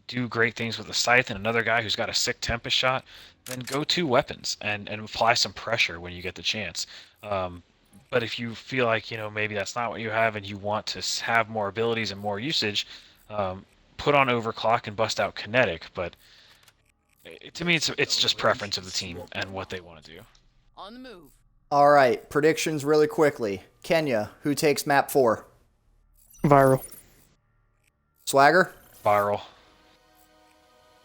do great things with the Scythe and another guy who's got a sick Tempest shot, then go 2 weapons and apply some pressure when you get the chance. But if you feel like, maybe that's not what you have and you want to have more abilities and more usage, put on Overclock and bust out Kinetic. But to me, it's just preference of the team and what they want to do. On the move. All right, predictions really quickly. Kenya, who takes map 4? ViRaL. Swagger? ViRaL.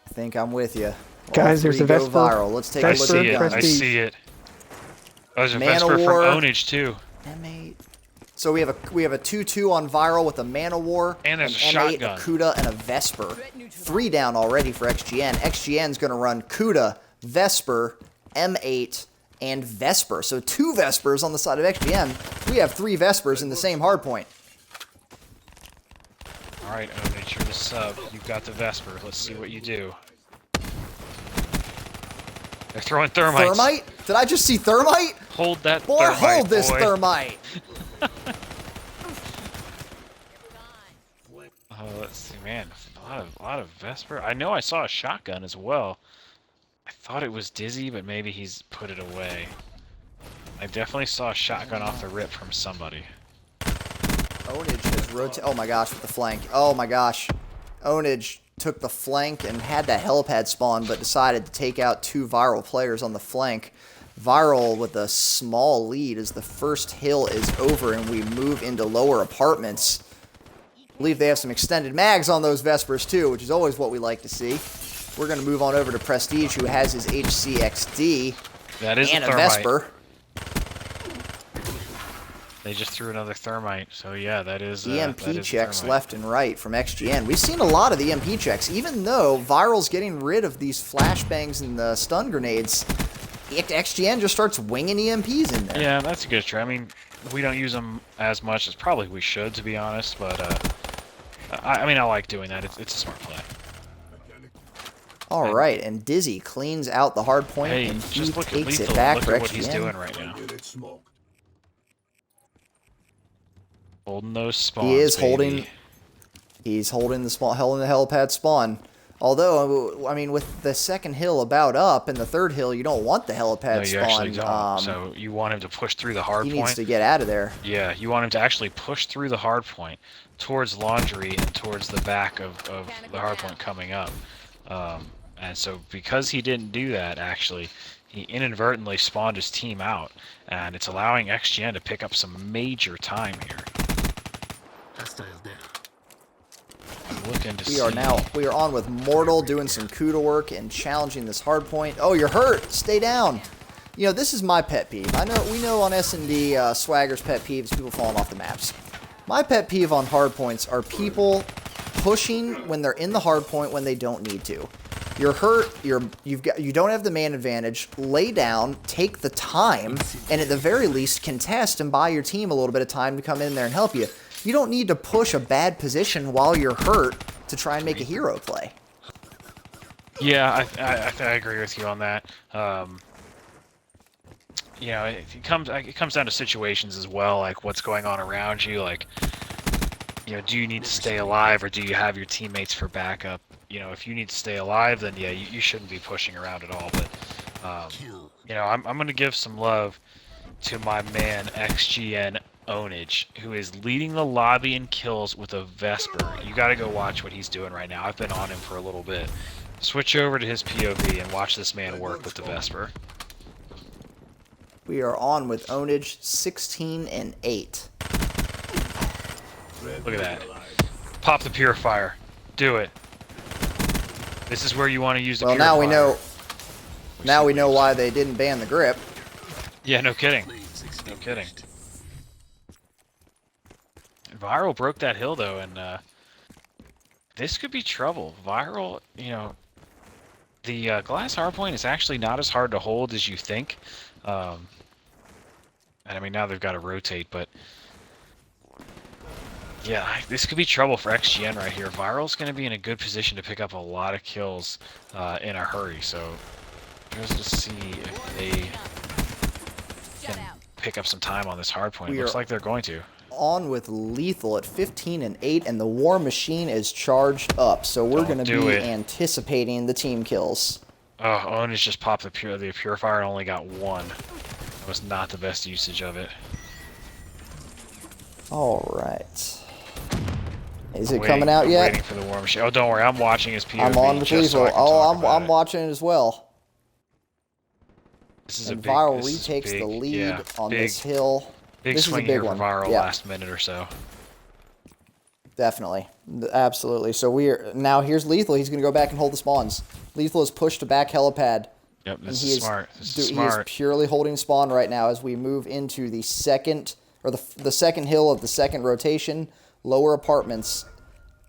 I think I'm with you. Guys, there's a Vesper. ViRaL. Let's take I a look see at it. the I Prestige. see it. Oh, there's a Mana Vesper War. from Ownage too. M8. So we have a 2-2 on ViRaL with a Mana War, And there's an a M8, shotgun. a Kuda, and a Vesper. 3 down already for XGN. XGN's going to run Kuda, Vesper, M8, and Vesper. So 2 Vespers on the side of XGN. We have 3 Vespers in the same hardpoint. All right, Ownage, you're the sub. You've got the Vesper. Let's see what you do. They're throwing thermites. Thermite? Did I just see Thermite? Hold that Boy, thermite, hold this boy. Thermite. Let's see, man. A lot of Vesper. I know I saw a shotgun as well. I thought it was Dizzy, but maybe he's put it away. I definitely saw a shotgun off the rip from somebody. Ownage has rotated. Oh my gosh, with the flank. Oh my gosh. Ownage took the flank and had that helipad spawn, but decided to take out 2 ViRaL players on the flank. ViRaL with a small lead as the first hill is over and we move into lower apartments. I believe they have some extended mags on those Vespers too, which is always what we like to see. We're going to move on over to Prestige, who has his HCXD That is and a a thermite. Vesper. They just threw another thermite, so yeah, that is EMP that is checks thermite. left and right from XGN. We've seen a lot of the EMP checks, even though ViRAL's getting rid of these flashbangs and the stun grenades. XGN just starts winging EMPs in there. Yeah, that's a good try. I mean, we don't use them as much as probably we should, to be honest, but I mean, I like doing that. It's a smart play. All right, and Dizzy cleans out the hard point Hey, and he just look at takes Lethal. it back Look for at what he's doing XGN. right now. Get it smoked. Holding those spawns, He is baby. holding. He's holding the small hell in the helipad spawn. Although, I mean, with the second hill about up and the third hill, you don't want the helipad No, you spawn. actually don't. So you want him to push through the hard he point. needs to get out of there. Yeah, you want him to actually push through the hard point towards laundry and towards the back of the hard point coming up. And so because he didn't do that, actually, he inadvertently spawned his team out, and it's allowing XGN to pick up some major time here. Hostiles down. I'm looking to We are on with Mortal doing some CUDA work and challenging this hard point. Oh, you're hurt. Stay down. You know, this is my pet peeve. We know on S&D, Swagger's pet peeve is people falling off the maps. My pet peeve on hard points are people pushing when they're in the hard point when they don't need to. You're hurt, you don't have the man advantage, lay down, take the time, and at the very least contest and buy your team a little bit of time to come in there and help you. You don't need to push a bad position while you're hurt to try and make a hero play. Yeah, I agree with you on that. You know, it comes down to situations as well, like what's going on around you, like, you know, do you need to stay alive or do you have your teammates for backup? You know, if you need to stay alive, then yeah, you shouldn't be pushing around at all. But you know, I'm gonna give some love to my man XGN Ownage, who is leading the lobby in kills with a Vesper. You got to go watch what he's doing right now. I've been on him for a little bit. Switch over to his POV and watch this man work with the Vesper. We are on with Ownage 16 and 8. Look at that. Pop the purifier. Do it. This is where you want to use the purifier. Well, now we know. Now we know why they didn't ban the grip. Yeah, no kidding. No kidding. ViRaL broke that hill though, and this could be trouble. ViRaL, you know, the glass hardpoint is actually not as hard to hold as you think. And I mean, now they've got to rotate, but yeah, this could be trouble for XGN right here. ViRAL's going to be in a good position to pick up a lot of kills in a hurry, so just to see if they can pick up some time on this hardpoint. It looks like they're going to. On with Lethal at 15-8, and the War Machine is charged up, so we're going to be anticipating the team kills. Oh, Ownage just popped the purifier and only got one. That was not the best usage of it. All right. Is it coming out yet? Waiting for the War Machine. Oh, don't worry, I'm watching his POV. I'm on with Lethal. I'm watching it as well. This is and ViRaL retakes the lead on this hill. Big swing here for ViRaL last minute or so. Definitely. Absolutely. So now here's Lethal. He's going to go back and hold the spawns. Lethal is pushed to back helipad. Yep, this is smart. This is smart. He is purely holding spawn right now as we move into the second, or the second hill of the second rotation, lower apartments.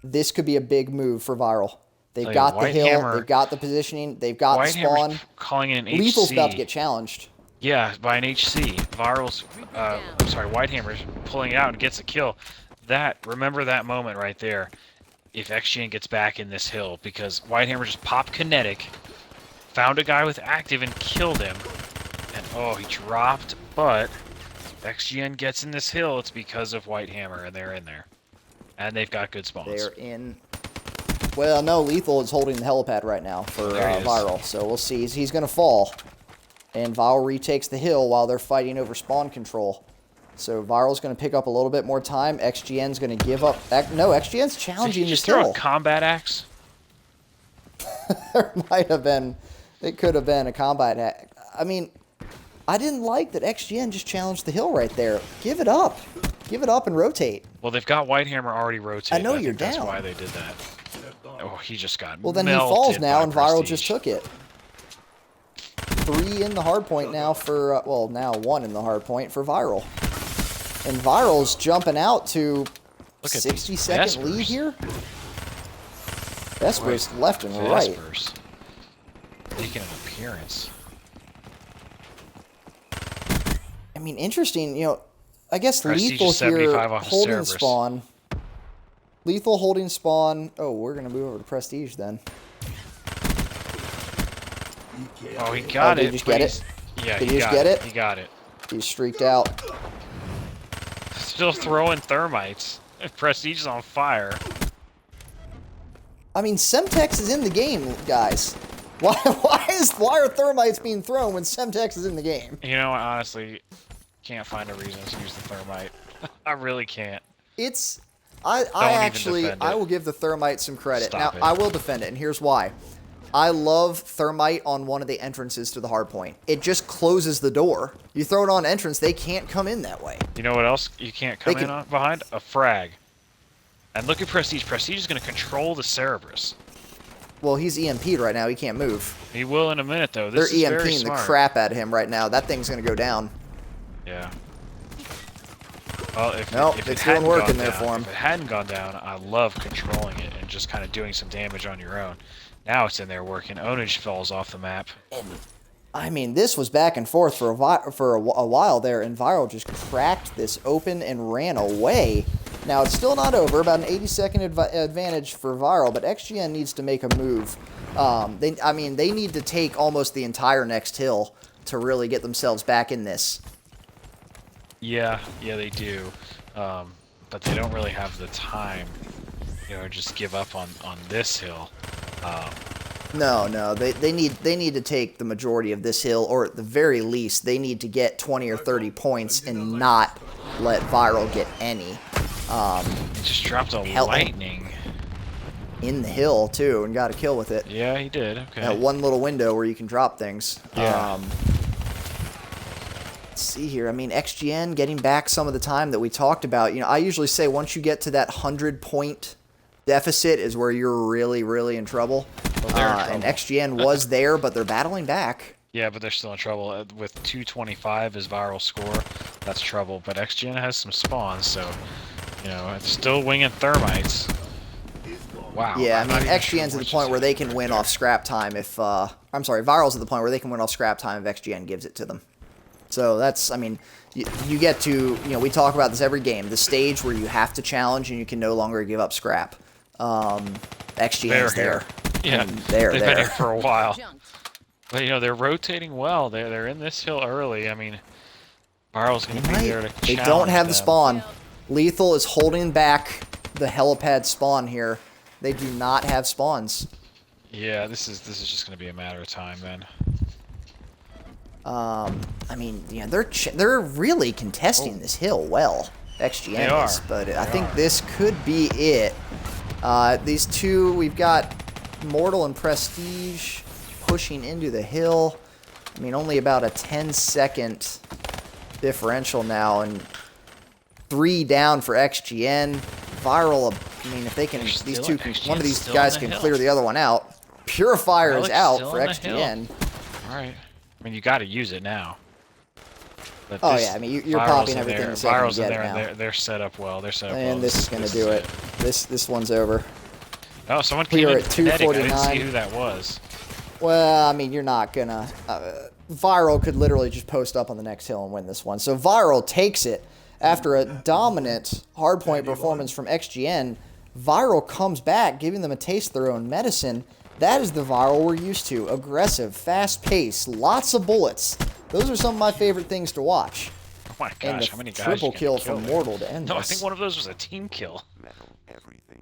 This could be a big move for ViRaL. They've got the hill, they've got the positioning, they've got the spawn. Calling in HC. Lethal's about to get challenged. Yeah, by an HC. ViRAL's, Whitehammer's pulling it out and gets a kill. Remember that moment right there. If XGN gets back in this hill, because Whitehammer just popped kinetic, found a guy with active and killed him, and oh, he dropped. But if XGN gets in this hill, it's because of Whitehammer, and they're in there, and they've got good spawns. They're in. Well, no, Lethal is holding the helipad right now for ViRaL, so we'll see. He's going to fall. And ViRaL retakes the hill while they're fighting over spawn control. So ViRAL's going to pick up a little bit more time. XGN's going to give up. No, XGN's challenging this hill. Did he just throw a combat axe? There might have been. It could have been a combat axe. I mean, I didn't like that XGN just challenged the hill right there. Give it up. Give it up and rotate. Well, they've got Whitehammer already rotated. I know you're down. That's why they did that. Oh, he just got Well, then he falls now, and ViRAL just took it. 3 in the hard point now for, well, now 1 in the hard point for ViRAL. And ViRAL's jumping out to 60-second lead here. Vespers left and right. Vespers making an appearance. I mean, interesting, you know, I guess Prestige Lethal here holding Cerberus. spawn. Lethal holding spawn. Oh, we're going to move over to Prestige then. Oh, he got it. Did you just get it? Yeah, did he just get it? He got it. He's streaked out. Still throwing thermites. Prestige is on fire. I mean, Semtex is in the game, guys. Why are thermites being thrown when Semtex is in the game? You know, I honestly can't find a reason to use the thermite. I really can't. I will give the thermite some credit. I will defend it, and here's why. I love thermite on one of the entrances to the hardpoint. It just closes the door. You throw it on entrance, they can't come in that way. You know what else you can't come in on behind? A frag. And look at Prestige. Prestige is going to control the Cerberus. Well, he's EMP'd right now. He can't move. He will in a minute, though. They're EMPing the crap out of him right now. That thing's going to go down. Yeah. Well, if it's doing work in there for him. If it hadn't gone down, I love controlling it and just kind of doing some damage on your own. Now it's in there working. Ownage falls off the map. I mean, this was back and forth for a while there, and ViRAL just cracked this open and ran away. Now, it's still not over. About an 80-second advantage for ViRAL, but XGN needs to make a move. They need to take almost the entire next hill to really get themselves back in this. Yeah, they do. But they don't really have the time, just give up on this hill. No, they need to take the majority of this hill, or at the very least, they need to get 20 or 30 points and not let ViRAL get any. He just dropped a lightning in the hill too, and got a kill with it. Yeah, he did. Okay. That one little window where you can drop things. Yeah. let's see here. I mean, XGN getting back some of the time that we talked about. You know, I usually say once you get to that 100-point deficit is where you're really, really in trouble. Well, they're in trouble. And XGN was there, but they're battling back. Yeah, but they're still in trouble. With 225 as ViRAL score, that's trouble. But XGN has some spawns, so, you know, it's still winging thermites. Wow. Yeah, I mean, XGN's at the point where they can win off scrap time if, I'm sorry, ViRAL's at the point where they can win off scrap time if XGN gives it to them. So that's, I mean, you get to, you know, we talk about this every game, the stage where you have to challenge and you can no longer give up scrap. XGN's there. Yeah, they've been here for a while. But, you know, they're rotating well. They're in this hill early. I mean, ViRAL's going to be there to challenge They don't have the them. spawn. Lethal is holding back the helipad spawn here. They do not have spawns. Yeah, this is just going to be a matter of time then. I mean, yeah, they're really contesting this hill well. XGN is, but I think this could be it. These two, we've got Mortal and Prestige pushing into the hill. I mean, only about a 10-second differential now, and 3 down for XGN. ViRAL, I mean, if they can, these two, one of these guys can clear the other one out. Purifier is out for XGN. All right. I mean, you got to use it now. But oh yeah, I mean, you're popping everything the second ViRAL's you in get there, it now. and they're set up well. They're set up well. And this is going to do it. This one's over. Oh, someone came in at 249. I didn't see who that was. Well, I mean, you're not gonna. ViRAL could literally just post up on the next hill and win this one. So ViRAL takes it after a dominant hardpoint performance from XGN. ViRAL comes back, giving them a taste of their own medicine. That is the ViRAL we're used to. Aggressive, fast pace, lots of bullets. Those are some of my favorite things to watch. Oh my gosh, how many guys? Triple kill from Mortal to end No, this. I think one of those was a team kill.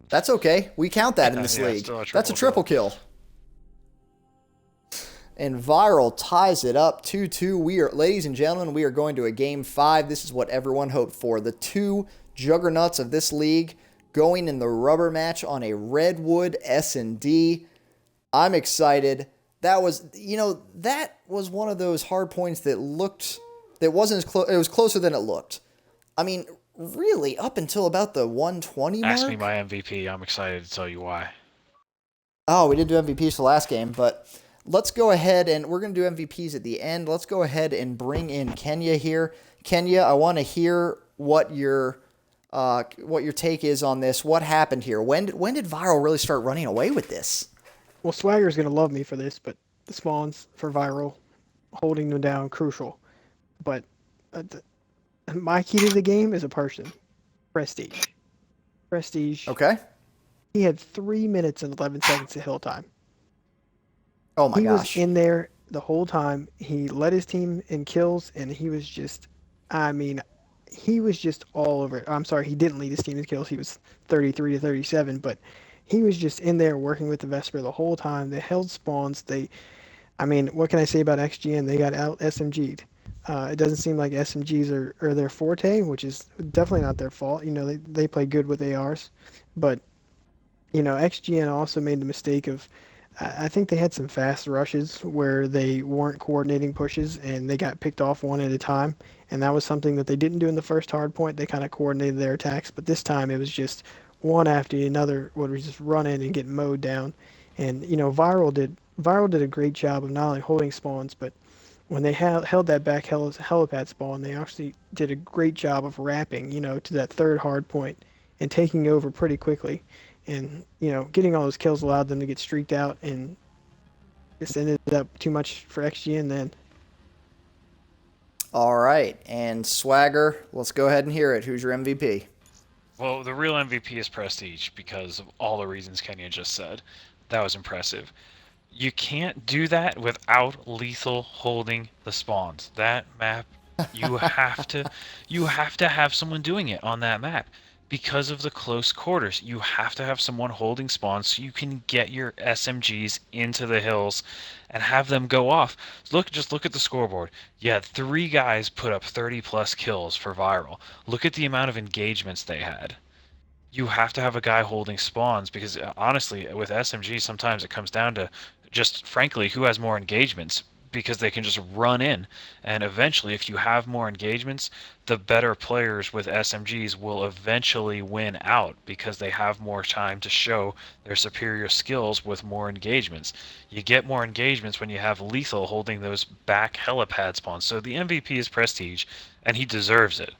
That's okay. We count that in this league. That's a triple kill. And ViRAL ties it up 2-2. We are, ladies and gentlemen, we are going to a game 5. This is what everyone hoped for. The two juggernauts of this league going in the rubber match on a Redwood S&D. I'm excited. That was, you know, that was one of those hard points that looked, that wasn't as close, it was closer than it looked. I mean, really, up until about the 120 mark. Ask me my MVP. I'm excited to tell you why. Oh, we did do MVPs for last game, but let's go ahead and we're going to do MVPs at the end. Let's go ahead and bring in Kenya here. Kenya, I want to hear what your take is on this. What happened here? When did ViRAL really start running away with this? Well, Swagger's going to love me for this, but the spawns for ViRAL, holding them down, crucial. But my key to the game is a person. Prestige. Prestige. Okay. He had 3 minutes and 11 seconds of hill time. Oh my gosh. He was in there the whole time. He led his team in kills, and he was just, I mean, he was just all over it. I'm sorry, he didn't lead his team in kills. He was 33 to 37, but he was just in there working with the Vesper the whole time. They held spawns. I mean, what can I say about XGN? They got out SMG'd. It doesn't seem like SMGs are their forte, which is definitely not their fault. You know, they play good with ARs. But, you know, XGN also made the mistake of, I think they had some fast rushes where they weren't coordinating pushes and they got picked off one at a time. And that was something that they didn't do in the first hard point. They kind of coordinated their attacks. But this time it was just one after another would just run in and get mowed down. And, you know, ViRAL did a great job of not only holding spawns, but when they held that back helipad spawn, they actually did a great job of wrapping, you know, to that third hard point and taking over pretty quickly. And, you know, getting all those kills allowed them to get streaked out, and just ended up too much for XGN then. All right. And Swagger, let's go ahead and hear it. Who's your MVP? Well, the real MVP is Prestige because of all the reasons Kenya just said. That was impressive. You can't do that without Lethal holding the spawns. That map, you have to have someone doing it on that map. Because of the close quarters, you have to have someone holding spawns so you can get your SMGs into the hills and have them go off. Just look at the scoreboard. You had 3 guys put up 30+ kills for ViRAL. Look at the amount of engagements they had. You have to have a guy holding spawns because honestly, with SMG, sometimes it comes down to just frankly who has more engagements. because they can just run in. And eventually, if you have more engagements, the better players with SMGs will eventually win out because they have more time to show their superior skills with more engagements. You get more engagements when you have Lethal holding those back helipad spawns. So the MVP is Prestige, and he deserves it.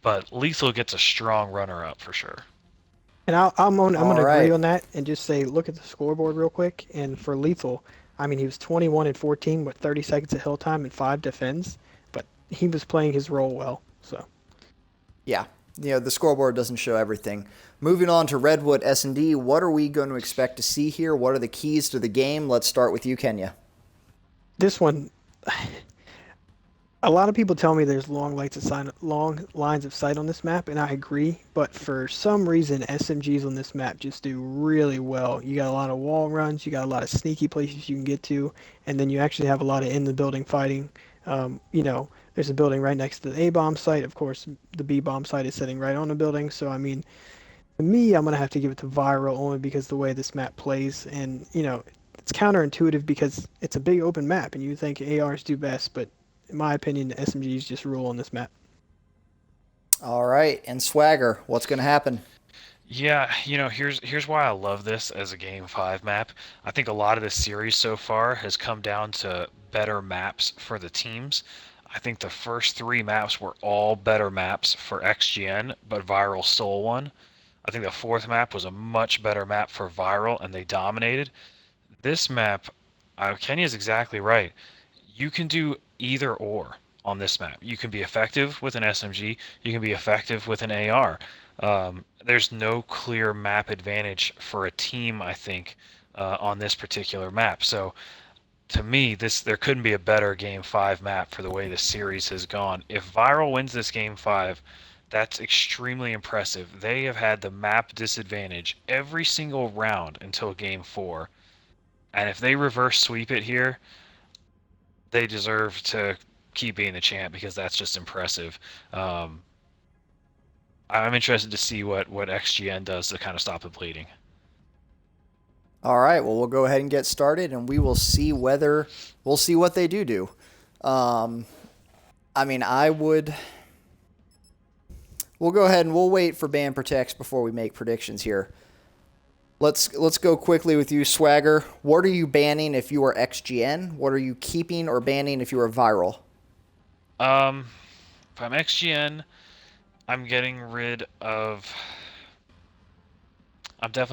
But Lethal gets a strong runner-up for sure. And I'm going All to agree right. on that and just say, look at the scoreboard real quick. And for Lethal, I mean, he was 21 and 14 with 30 seconds of hill time and 5 defends, but he was playing his role well. So. Yeah, the scoreboard doesn't show everything. Moving on to Redwood S&D, what are we going to expect to see here? What are the keys to the game? Let's start with you, Kenya. This one, a lot of people tell me there's long lines of sight on this map, and I agree. But for some reason, SMGs on this map just do really well. You got a lot of wall runs, you got a lot of sneaky places you can get to, and then you actually have a lot of in the building fighting. There's a building right next to the A-bomb site. Of course, the B-bomb site is sitting right on the building. So I mean, to me, I'm gonna have to give it to ViRaL only because the way this map plays, and it's counterintuitive because it's a big open map, and you think ARs do best, but in my opinion, the SMGs just rule on this map. All right, and Swagger, what's going to happen? Yeah, here's why I love this as a Game 5 map. I think a lot of this series so far has come down to better maps for the teams. I think the first 3 maps were all better maps for XGN, but ViRaL stole one. I think the 4th map was a much better map for ViRaL, and they dominated. This map, Kenya's exactly right. You can do either or on this map. You can be effective with an SMG. You can be effective with an AR. There's no clear map advantage for a team, I think, on this particular map. So to me, there couldn't be a better Game 5 map for the way the series has gone. If ViRaL wins this Game 5, that's extremely impressive. They have had the map disadvantage every single round until Game 4. And if they reverse sweep it here, they deserve to keep being the champ because that's just impressive. I'm interested to see what XGN does to kind of stop the bleeding. All right, well, we'll go ahead and get started, and we'll see what they do. I mean, we'll go ahead and we'll wait for ban protects before we make predictions here. Let's go quickly with you, Swagger. What are you banning if you are XGN? What are you keeping or banning if you are ViRaL? If I'm XGN, I'm definitely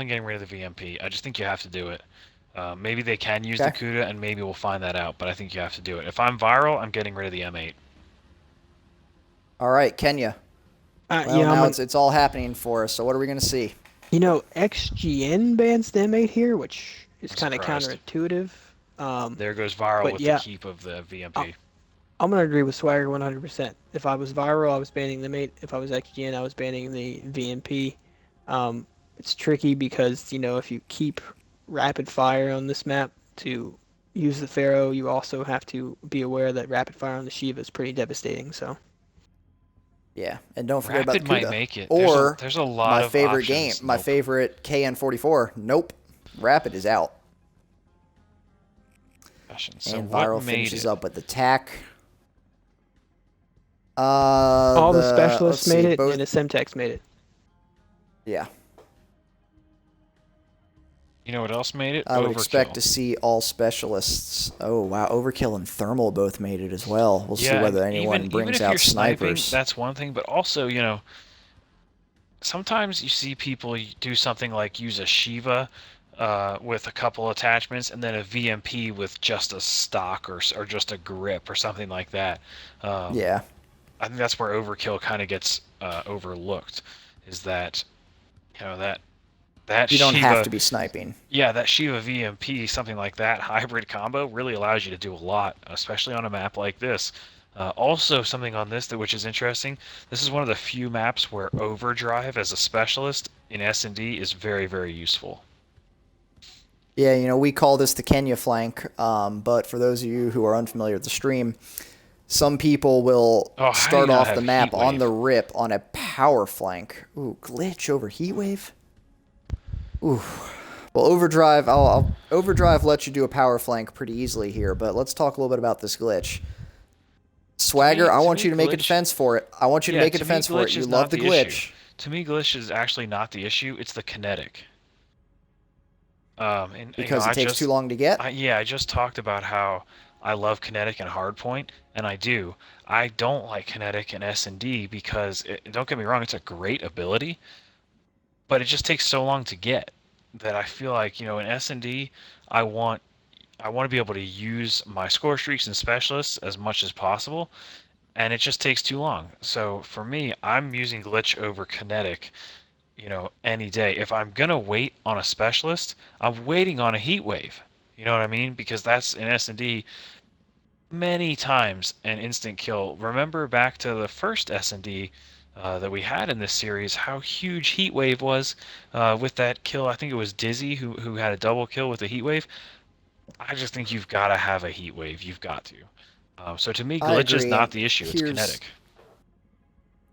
getting rid of the VMP. I just think you have to do it. Maybe they can use the CUDA, and maybe we'll find that out, but I think you have to do it. If I'm ViRaL, I'm getting rid of the M8. All right, Kenya. Now it's all happening for us, so what are we going to see? XGN bans the M8 here, which is kind of counterintuitive. There goes ViRaL with the keep of the VMP. I'm going to agree with Swagger 100%. If I was ViRaL, I was banning the M8. If I was XGN, I was banning the VMP. It's tricky because, if you keep rapid fire on this map to use the Pharaoh, you also have to be aware that rapid fire on the Shiva is pretty devastating, so... Yeah, and don't forget Rapid about the CUDA. Might make it. Or there's a lot my favorite options. my favorite KN44. Nope, Rapid is out. So and ViRaL finishes up with the TAC. All the specialists made it, and the Semtex made it. Yeah. You know what else made it? I would Overkill. expect to see all specialists. Oh, wow. Overkill and Thermal both made it as well. We'll see whether anyone brings out snipers. That's one thing, but also, sometimes you see people do something like use a Shiva with a couple attachments and then a VMP with just a stock or just a grip or something like that. Yeah. I think that's where Overkill kind of gets overlooked, is that, that you don't Shiva, have to be sniping. Yeah, that Shiva VMP, something like that, hybrid combo really allows you to do a lot, especially on a map like this. Also, something on this which is interesting, this is one of the few maps where Overdrive as a specialist in S&D is very, very useful. Yeah, we call this the Kenya flank, but for those of you who are unfamiliar with the stream, some people will start off the map on the rip on a power flank. Ooh, glitch over heatwave. Ooh, Well, I'll Overdrive lets you do a power flank pretty easily here, but let's talk a little bit about this glitch. Swagger, I want you to make a defense for it. I want you to make a defense for it. You love the glitch. To me, glitch is actually not the issue. It's the kinetic. Because it takes too long to get? I just talked about how I love kinetic and hardpoint, and I do. I don't like kinetic and S&D because, don't get me wrong, it's a great ability, but it just takes so long to get that I feel like, in S&D, I want to be able to use my score streaks and specialists as much as possible, and it just takes too long. So for me, I'm using glitch over kinetic, any day. If I'm gonna wait on a specialist, I'm waiting on a heat wave. You know what I mean? Because that's in S&D many times an instant kill. Remember back to the first S&D that we had in this series, how huge heat wave was with that kill. I think it was Dizzy who had a double kill with a heat wave. I just think you've got to have a heat wave. You've got to. So to me, glitch is not the issue. It's kinetic.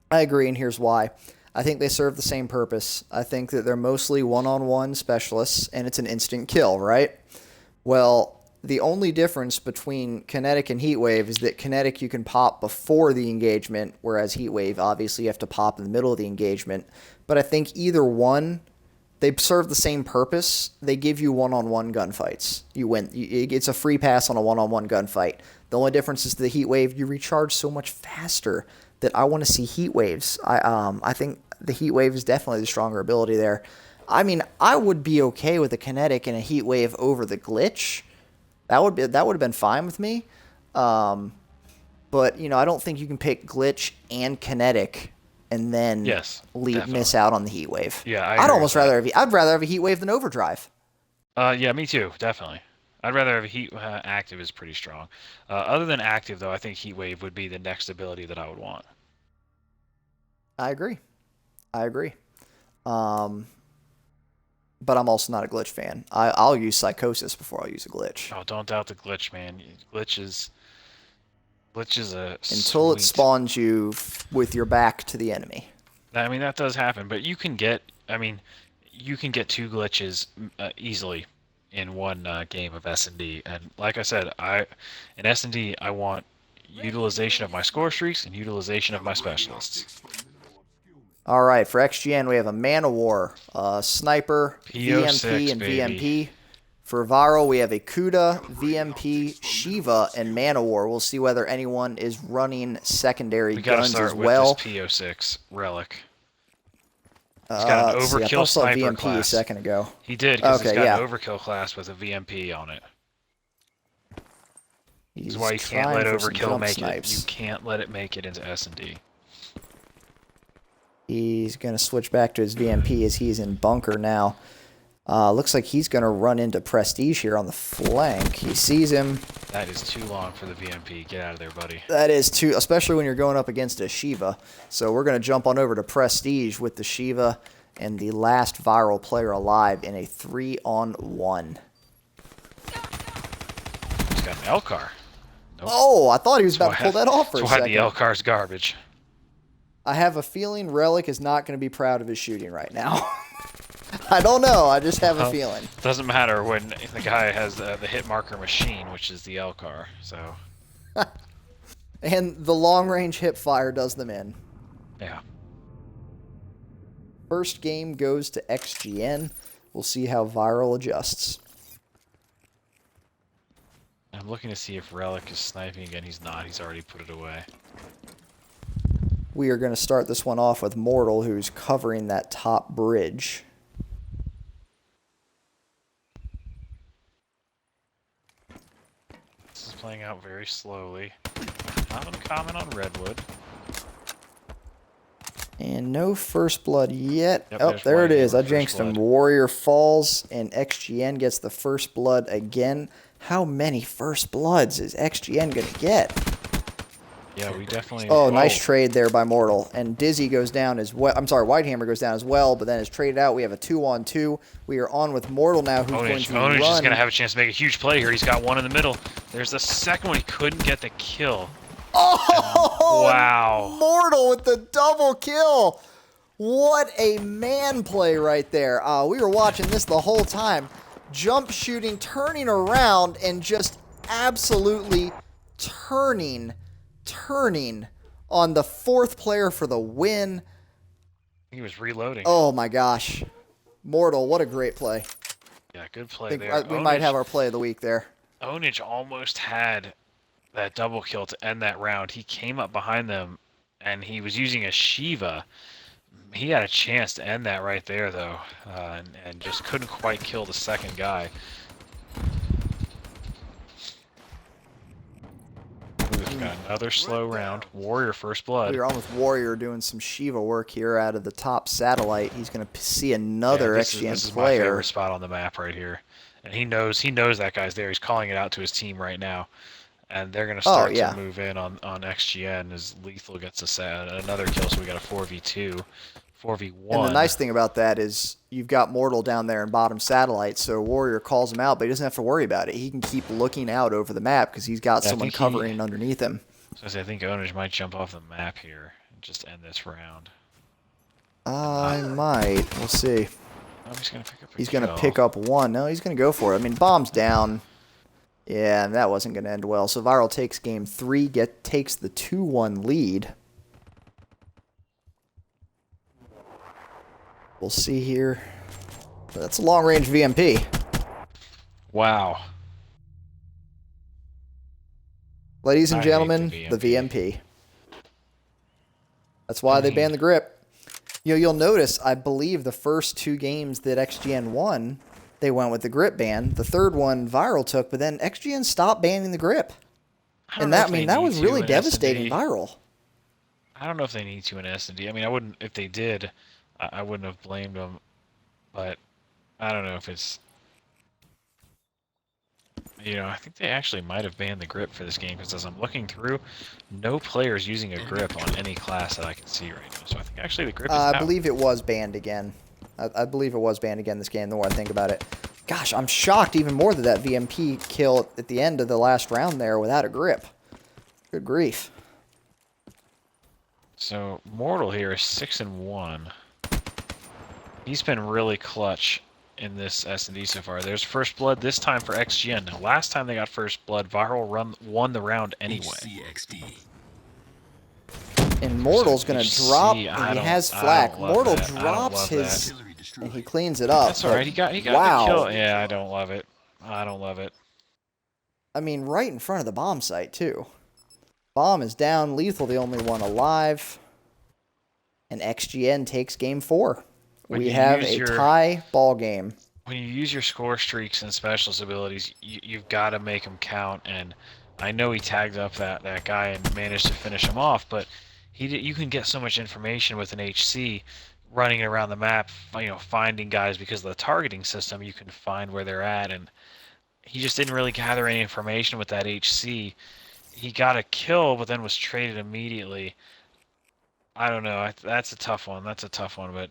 I agree, and here's why. I think they serve the same purpose. I think that they're mostly one-on-one specialists, and it's an instant kill, right? Well, the only difference between kinetic and heat wave is that kinetic you can pop before the engagement, whereas heat wave, obviously, you have to pop in the middle of the engagement. But I think either one, they serve the same purpose. They give you one-on-one gunfights. You win. It's a free pass on a one-on-one gunfight. The only difference is the heat wave, you recharge so much faster that I want to see heat waves. I think the heat wave is definitely the stronger ability there. I mean, I would be okay with a kinetic and a heat wave over the glitch. That would have been fine with me. But I don't think you can pick glitch and kinetic and then miss out on the heat wave. Yeah, I'd rather have a heat wave than overdrive. Yeah, me too, definitely. I'd rather have a heat active is pretty strong. Other than active, though, I think heat wave would be the next ability that I would want. I agree. But I'm also not a glitch fan. I'll use psychosis before I'll use a glitch. Oh, don't doubt the glitch, man. Glitch is until it spawns you with your back to the enemy. I mean, that does happen, but you can get two glitches easily in one game of S&D. And like I said, in S&D, I want utilization of my score streaks and utilization of my specialists. All right, for XGN, we have a Man of War, Sniper, PO6, VMP, and baby. VMP. For ViRaL, we have a Kuda, VMP, Shiva, and Man of War. We'll see whether anyone is running secondary guns as well. We got to start with this PO6 Relic. He's got an overkill sniper VMP class. a second ago. He did, because he's got an overkill class with a VMP on it. This is why you can't let overkill make it. You can't let it make it into S&D. He's going to switch back to his VMP as he's in bunker now. Looks like he's going to run into Prestige here on the flank. He sees him. That is too long for the VMP. Get out of there, buddy. That is too, especially when you're going up against a Shiva. So we're going to jump on over to Prestige with the Shiva and the last ViRaL player alive in a 3-on-1. He's got an L-car. Nope. Oh, I thought he was about to pull that off for a second. That's why the L-car's garbage. I have a feeling Relic is not going to be proud of his shooting right now. I don't know. I just have a feeling. Doesn't matter when the guy has the hit marker machine, which is the L-car. So. And the long-range hip fire does them in. Yeah. First game goes to XGN. We'll see how ViRaL adjusts. I'm looking to see if Relic is sniping again. He's not. He's already put it away. We are going to start this one off with Mortal, who's covering that top bridge. This is playing out very slowly. Not uncommon on Redwood. And no first blood yet. Yep, oh, there it is. I jinxed blood. him. Warrior falls, and XGN gets the first blood again. How many first bloods is XGN going to get? Yeah, we definitely... Oh, nice trade there by Mortal. And Dizzy goes down as well. I'm sorry, Whitehammer goes down as well, but then is traded out. We have a 2-on-2. We are on with Mortal now, who's going to run. Onish's just going to have a chance to make a huge play here. He's got one in the middle. There's the second one. He couldn't get the kill. Oh! Wow. Mortal with the double kill. What a man play right there. We were watching this the whole time. Jump shooting, turning around, and just absolutely turning on the fourth player for the win. He was reloading. Oh my gosh. Mortal, what a great play. Yeah, good play there. We might have our play of the week there. Onage almost had that double kill to end that round. He came up behind them, and he was using a Shiva. He had a chance to end that right there, though, and just couldn't quite kill the second guy. We've got another slow round. Warrior first blood. We are on with Warrior doing some Shiva work here out of the top satellite. He's going to see another XGN player. This is my favorite spot on the map right here. And he knows that guy's there. He's calling it out to his team right now. And they're going to start to move in on XGN as Lethal gets another kill, so we got a 4v2, 4v1. And the nice thing about that is you've got Mortal down there in bottom satellite, so Warrior calls him out, but he doesn't have to worry about it. He can keep looking out over the map because he's got someone covering underneath him. So I think Onage might jump off the map here and just end this round. I might. We'll see. Oh, he's going to pick up He's going to pick up one. No, he's going to go for it. I mean, bomb's down. Yeah, that wasn't going to end well. So ViRaL takes game 3, takes the 2-1 lead. We'll see here. That's a long-range VMP. Wow. Ladies and gentlemen, the VMP. That's why they banned the grip. You'll notice, I believe, the first 2 games that XGN won, they went with the grip ban. The third one ViRaL took, but then XGN stopped banning the grip. And that was really devastating ViRaL. I don't know if they need to in S&D. I mean, I wouldn't, if they did, I wouldn't have blamed them. But I don't know if it's, I think they actually might have banned the grip for this game, because as I'm looking through, no players using a grip on any class that I can see right now. So I think actually the grip is out. I believe it was banned again. I believe it was banned again this game, the more I think about it. Gosh, I'm shocked even more that VMP kill at the end of the last round there without a grip. Good grief. So Mortal here is 6-1. He's been really clutch in this S&D so far. There's first blood this time for XGN. Now, last time they got first blood, ViRaL won the round anyway. And Mortal's going to drop, and he has flak. Mortal drops his, and he cleans it up. That's all right. He got the kill. Yeah, I don't love it. I don't love it. I mean, right in front of the bomb site, too. Bomb is down. Lethal, the only one alive. And XGN takes game 4. We have a tie ball game. When you use your score streaks and specialist abilities, you've got to make them count. And I know he tagged up that guy and managed to finish him off, but you can get so much information with an HC running around the map, finding guys because of the targeting system. You can find where they're at, and he just didn't really gather any information with that HC. He got a kill, but then was traded immediately. I don't know. That's a tough one. That's a tough one, but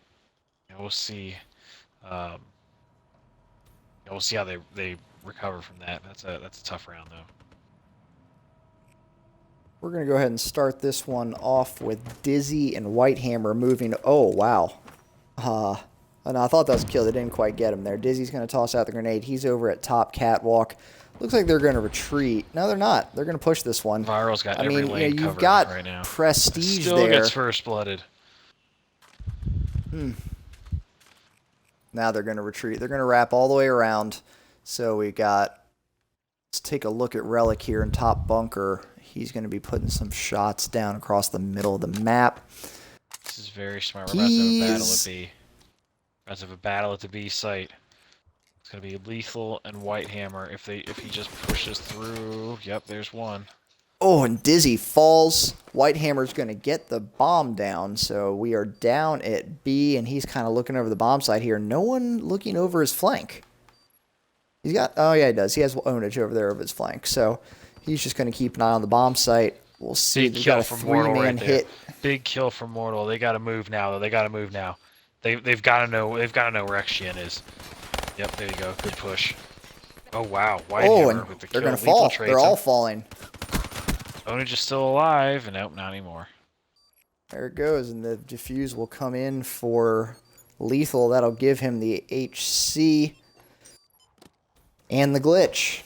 we'll see. We'll see how they recover from that. That's a tough round, though. We're going to go ahead and start this one off with Dizzy and Whitehammer moving. Oh, wow. No, I thought that was a kill. They didn't quite get him there. Dizzy's going to toss out the grenade. He's over at top catwalk. Looks like they're going to retreat. No, they're not. They're going to push this one. ViRAL's got every lane covered you've got right now. prestige Still there. Gets first blooded. Now they're going to retreat. They're going to wrap all the way around. So we got, let's take a look at Relic here in top bunker. He's going to be putting some shots down across the middle of the map. This is very smart. We're about to have a battle at B. We're about to have a battle at the B site. It's going to be Lethal and Whitehammer if he just pushes through. Yep, there's one. Oh, and Dizzy falls. Whitehammer's going to get the bomb down, so we are down at B, and he's kind of looking over the bomb site here. No one looking over his flank. He's got, oh yeah, he does. He has Onage over there over his flank, so he's just going to keep an eye on the bomb site. We'll see. Big kill from Mortal right there. Hit. Big kill from Mortal. They got to move now, though. They got to move now. They've got to know. They've got to know where XGN is. Yep, there you go. Good push. Oh wow, Whitehammer with the kill. They're going to fall. They're all falling. Onage is still alive, and nope, not anymore. There it goes, and the defuse will come in for Lethal. That'll give him the HC and the glitch.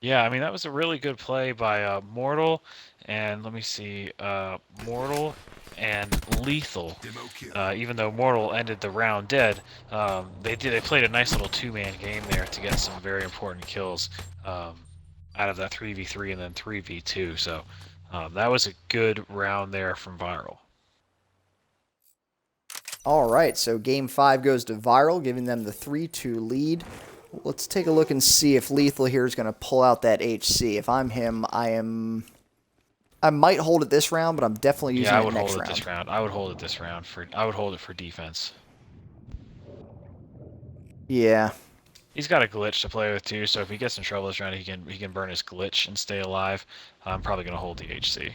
Yeah, I mean, that was a really good play by Mortal, and let me see, Mortal and Lethal. Even though Mortal ended the round dead, they played a nice little two-man game there to get some very important kills out of that 3v3 and then 3v2. So that was a good round there from ViRaL. All right, so Game 5 goes to ViRaL, giving them the 3-2 lead. Let's take a look and see if Lethal here is going to pull out that HC. If I'm him, I might hold it this round, but I'm definitely using it next round. Yeah, I would hold it this round. I would hold it this round I would hold it for defense. Yeah. He's got a glitch to play with too, so if he gets in trouble this round, he can burn his glitch and stay alive. I'm probably gonna hold the HC.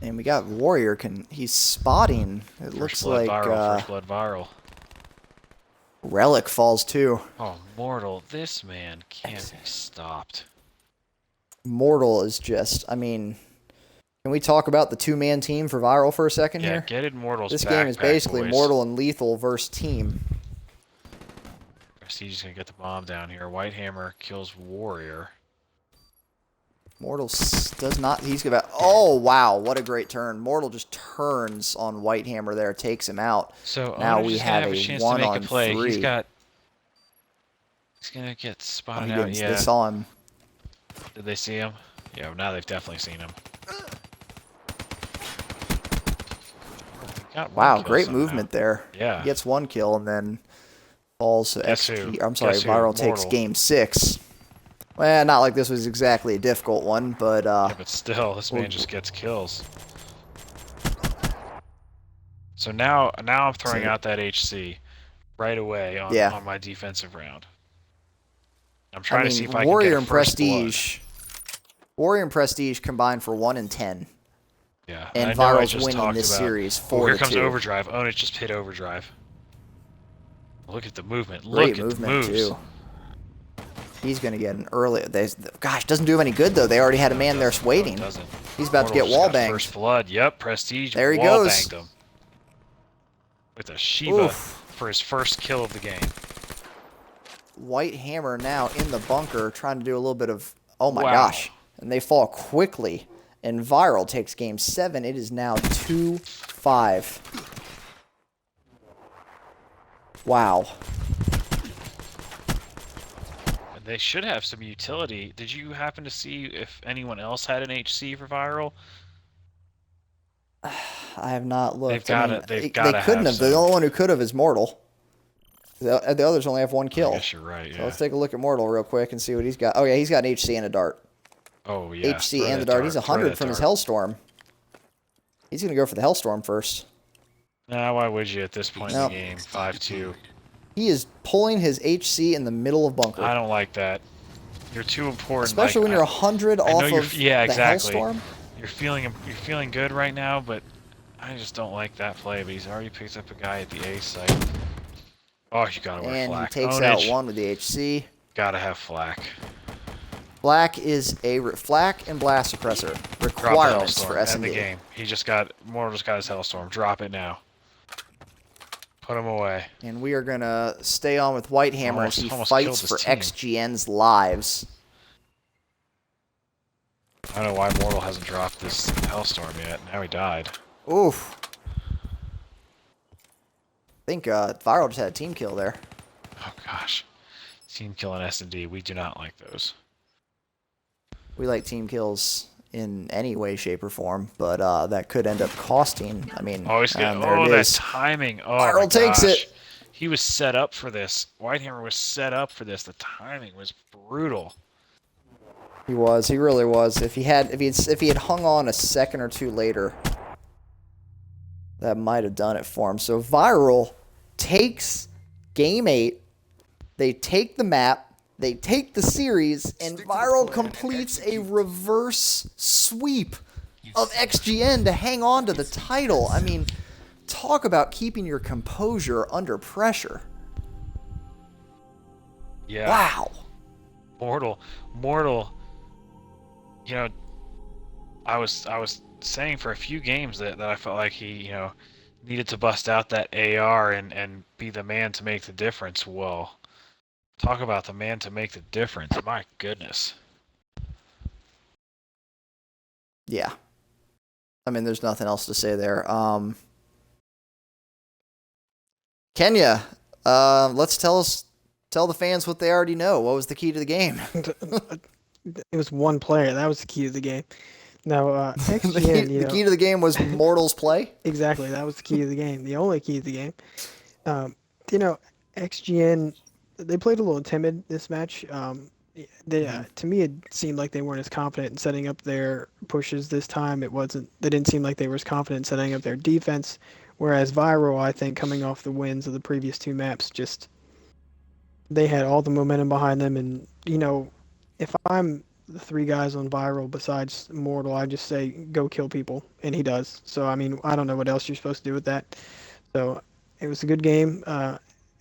And we got Warrior. He's spotting. It looks like First blood ViRaL. Relic falls too. Oh, Mortal! This man can't be stopped. Mortal is just. I mean, can we talk about the two-man team for ViRaL for a second here? Yeah, get Immortal's This game is basically boys. Mortal and Lethal versus team. Prestige is gonna get the bomb down here. White Hammer kills Warrior. Mortal does not. He's gonna. Oh wow! What a great turn. Mortal just turns on White Hammer there, takes him out. So now we have a chance one to make on a play. 3. He's gonna get spotted out. Yeah. They saw him. Did they see him? Yeah. Now they've definitely seen him. Wow, great movement there. Yeah. He gets 1 kill and then falls to XG. I'm sorry, Guess who? ViRaL takes Game 6. Well, not like this was exactly a difficult one, but yeah, but still, this man just gets kills. So now I'm throwing out that HC right away on my defensive round. I'm trying to see if I can get a first blood. Warrior and Prestige combined for 1 and 10. Yeah, and ViRaL's winning this series 4-2. Here comes Overdrive. Onich just hit Overdrive. Look at the movement. Great Look movement at the moves. too. He's going to get an early... Gosh, doesn't do him any good, though. They already had a man there waiting. Doesn't. He's about to get wall-banged. First blood. Yep, Prestige there he goes. Wall-banged him. With a Shiva for his first kill of the game. White Hammer now in the bunker trying to do a little bit of... Oh my gosh. And they fall quickly. And ViRaL takes Game 7. It is now 2-5. Wow. They should have some utility. Did you happen to see if anyone else had an HC for ViRaL? I have not looked. They couldn't have. The only one who could have is Mortal. The others only have 1 kill. I guess you're right, yeah. So let's take a look at Mortal real quick and see what he's got. Oh, yeah, he's got an HC and a dart. Oh, yeah. HC and the dart. He's 100 from his Hellstorm. He's going to go for the Hellstorm first. Nah, why would you at this point in the game? 5-2. He is pulling his HC in the middle of bunker. I don't like that. You're too important. Especially when you're 100 off of the Hellstorm. You're feeling good right now, but I just don't like that play. But he's already picked up a guy at the A site. Oh, you gotta wear flak. And he takes out 1 with the HC. Gotta have flak. Flak is a flak and blast suppressor requirements for S&D. End the game. Mortal just got his Hellstorm. Drop it now. Put him away. And we are gonna stay on with White Hammer as he fights for XGN's lives. I don't know why Mortal hasn't dropped this Hellstorm yet. Now he died. Oof. I think ViRaL just had a team kill there. Oh gosh. Team kill in S&D. We do not like those. We like team kills in any way, shape, or form, but that could end up costing. I mean, that timing. Oh, ViRaL takes it. He was set up for this. Whitehammer was set up for this. The timing was brutal. He was. He really was. If he had hung on a second or two later, that might have done it for him. So ViRaL takes Game 8. They take the map. They take the series, and ViRaL completes a reverse sweep of XGN to hang on to the title. I mean, talk about keeping your composure under pressure. Yeah. Wow. Mortal. You know, I was saying for a few games that I felt like he, needed to bust out that AR and be the man to make the difference. Well, talk about the man to make the difference. My goodness. Yeah. I mean, there's nothing else to say there. Kenya, let's tell the fans what they already know. What was the key to the game? It was one player. That was the key to the game. Now, XGN, the key to the game was Mortal's play? Exactly. That was the key to the game. The only key to the game. XGN, they played a little timid this match. To me, it seemed like they weren't as confident in setting up their pushes this time. They didn't seem like they were as confident in setting up their defense. Whereas ViRaL, I think, coming off the wins of the previous two maps, they had all the momentum behind them. And, if I'm the three guys on ViRaL besides Mortal, I just say, go kill people. And he does. So, I mean, I don't know what else you're supposed to do with that. So, it was a good game.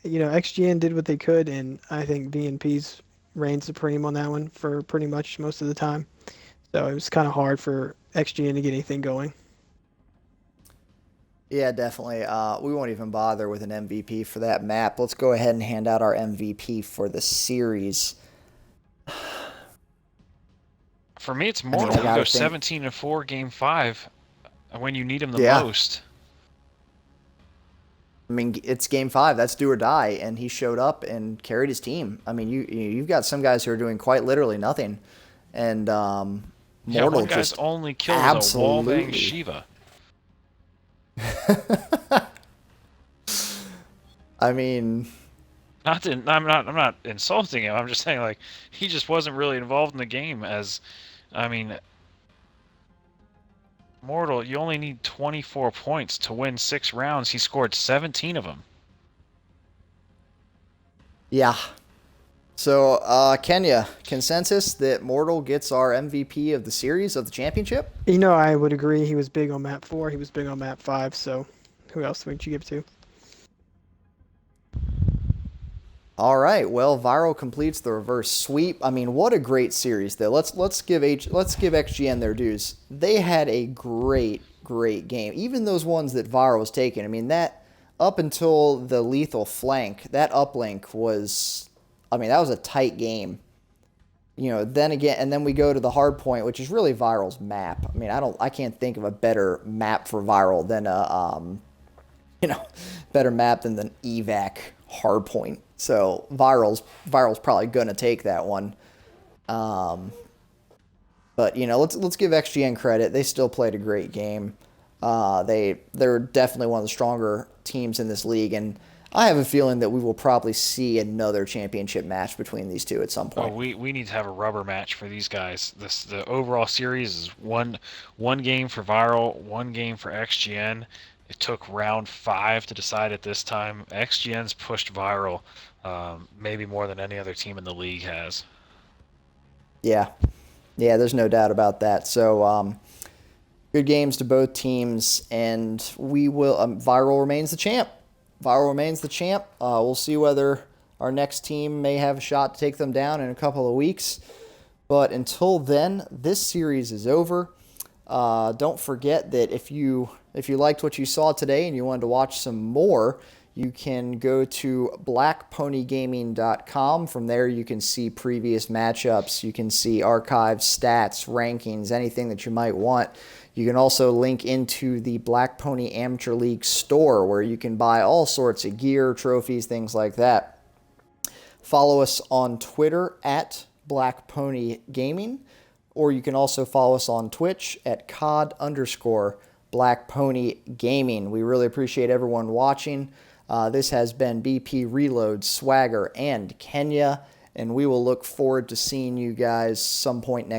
XGN did what they could, and I think VNP's reigned supreme on that one for pretty much most of the time. So it was kind of hard for XGN to get anything going. Yeah, definitely. We won't even bother with an MVP for that map. Let's go ahead and hand out our MVP for the series. For me, it's Mortal. You go 17-4, Game 5, when you need him the most. I mean, it's Game 5. That's do or die, and he showed up and carried his team. I mean, you've got some guys who are doing quite literally nothing, and Mortal one guy's just only kill is a wallbang Shiva. I mean, I'm not insulting him. I'm just saying, like, he just wasn't really involved in the game. Mortal, you only need 24 points to win 6 rounds. He scored 17 of them. Yeah. So, Kenya, consensus that Mortal gets our MVP of the series, of the championship? I would agree. He was big on map 4. He was big on map 5. So, who else would you give to? All right. Well, ViRaL completes the reverse sweep. I mean, what a great series, though. Let's give XGN their dues. They had a great game. Even those ones that ViRaL was taking. I mean, that up until the lethal flank, that uplink was, I mean, that was a tight game. Then again, and then we go to the hard point, which is really ViRaL's map. I mean, I can't think of a better map for ViRaL than better map than the evac hard point. So ViRaL's probably gonna take that one. But let's give XGN credit. They still played a great game. They're definitely one of the stronger teams in this league, and I have a feeling that we will probably see another championship match between these two at some point. Oh, we need to have a rubber match for these guys. The overall series is one game for ViRaL, one game for XGN. It took round 5 to decide it this time. XGN's pushed ViRaL maybe more than any other team in the league has. Yeah, there's no doubt about that. So good games to both teams, and we will. ViRaL remains the champ. ViRaL remains the champ. We'll see whether our next team may have a shot to take them down in a couple of weeks. But until then, this series is over. Don't forget that if you liked what you saw today and you wanted to watch some more, you can go to blackponygaming.com. From there, you can see previous matchups. You can see archives, stats, rankings, anything that you might want. You can also link into the Black Pony Amateur League store, where you can buy all sorts of gear, trophies, things like that. Follow us on Twitter at Black Pony Gaming, or you can also follow us on Twitch at COD_Black Pony Gaming. We really appreciate everyone watching. This has been BP Reload, Swagger, and Kenya, and we will look forward to seeing you guys some point next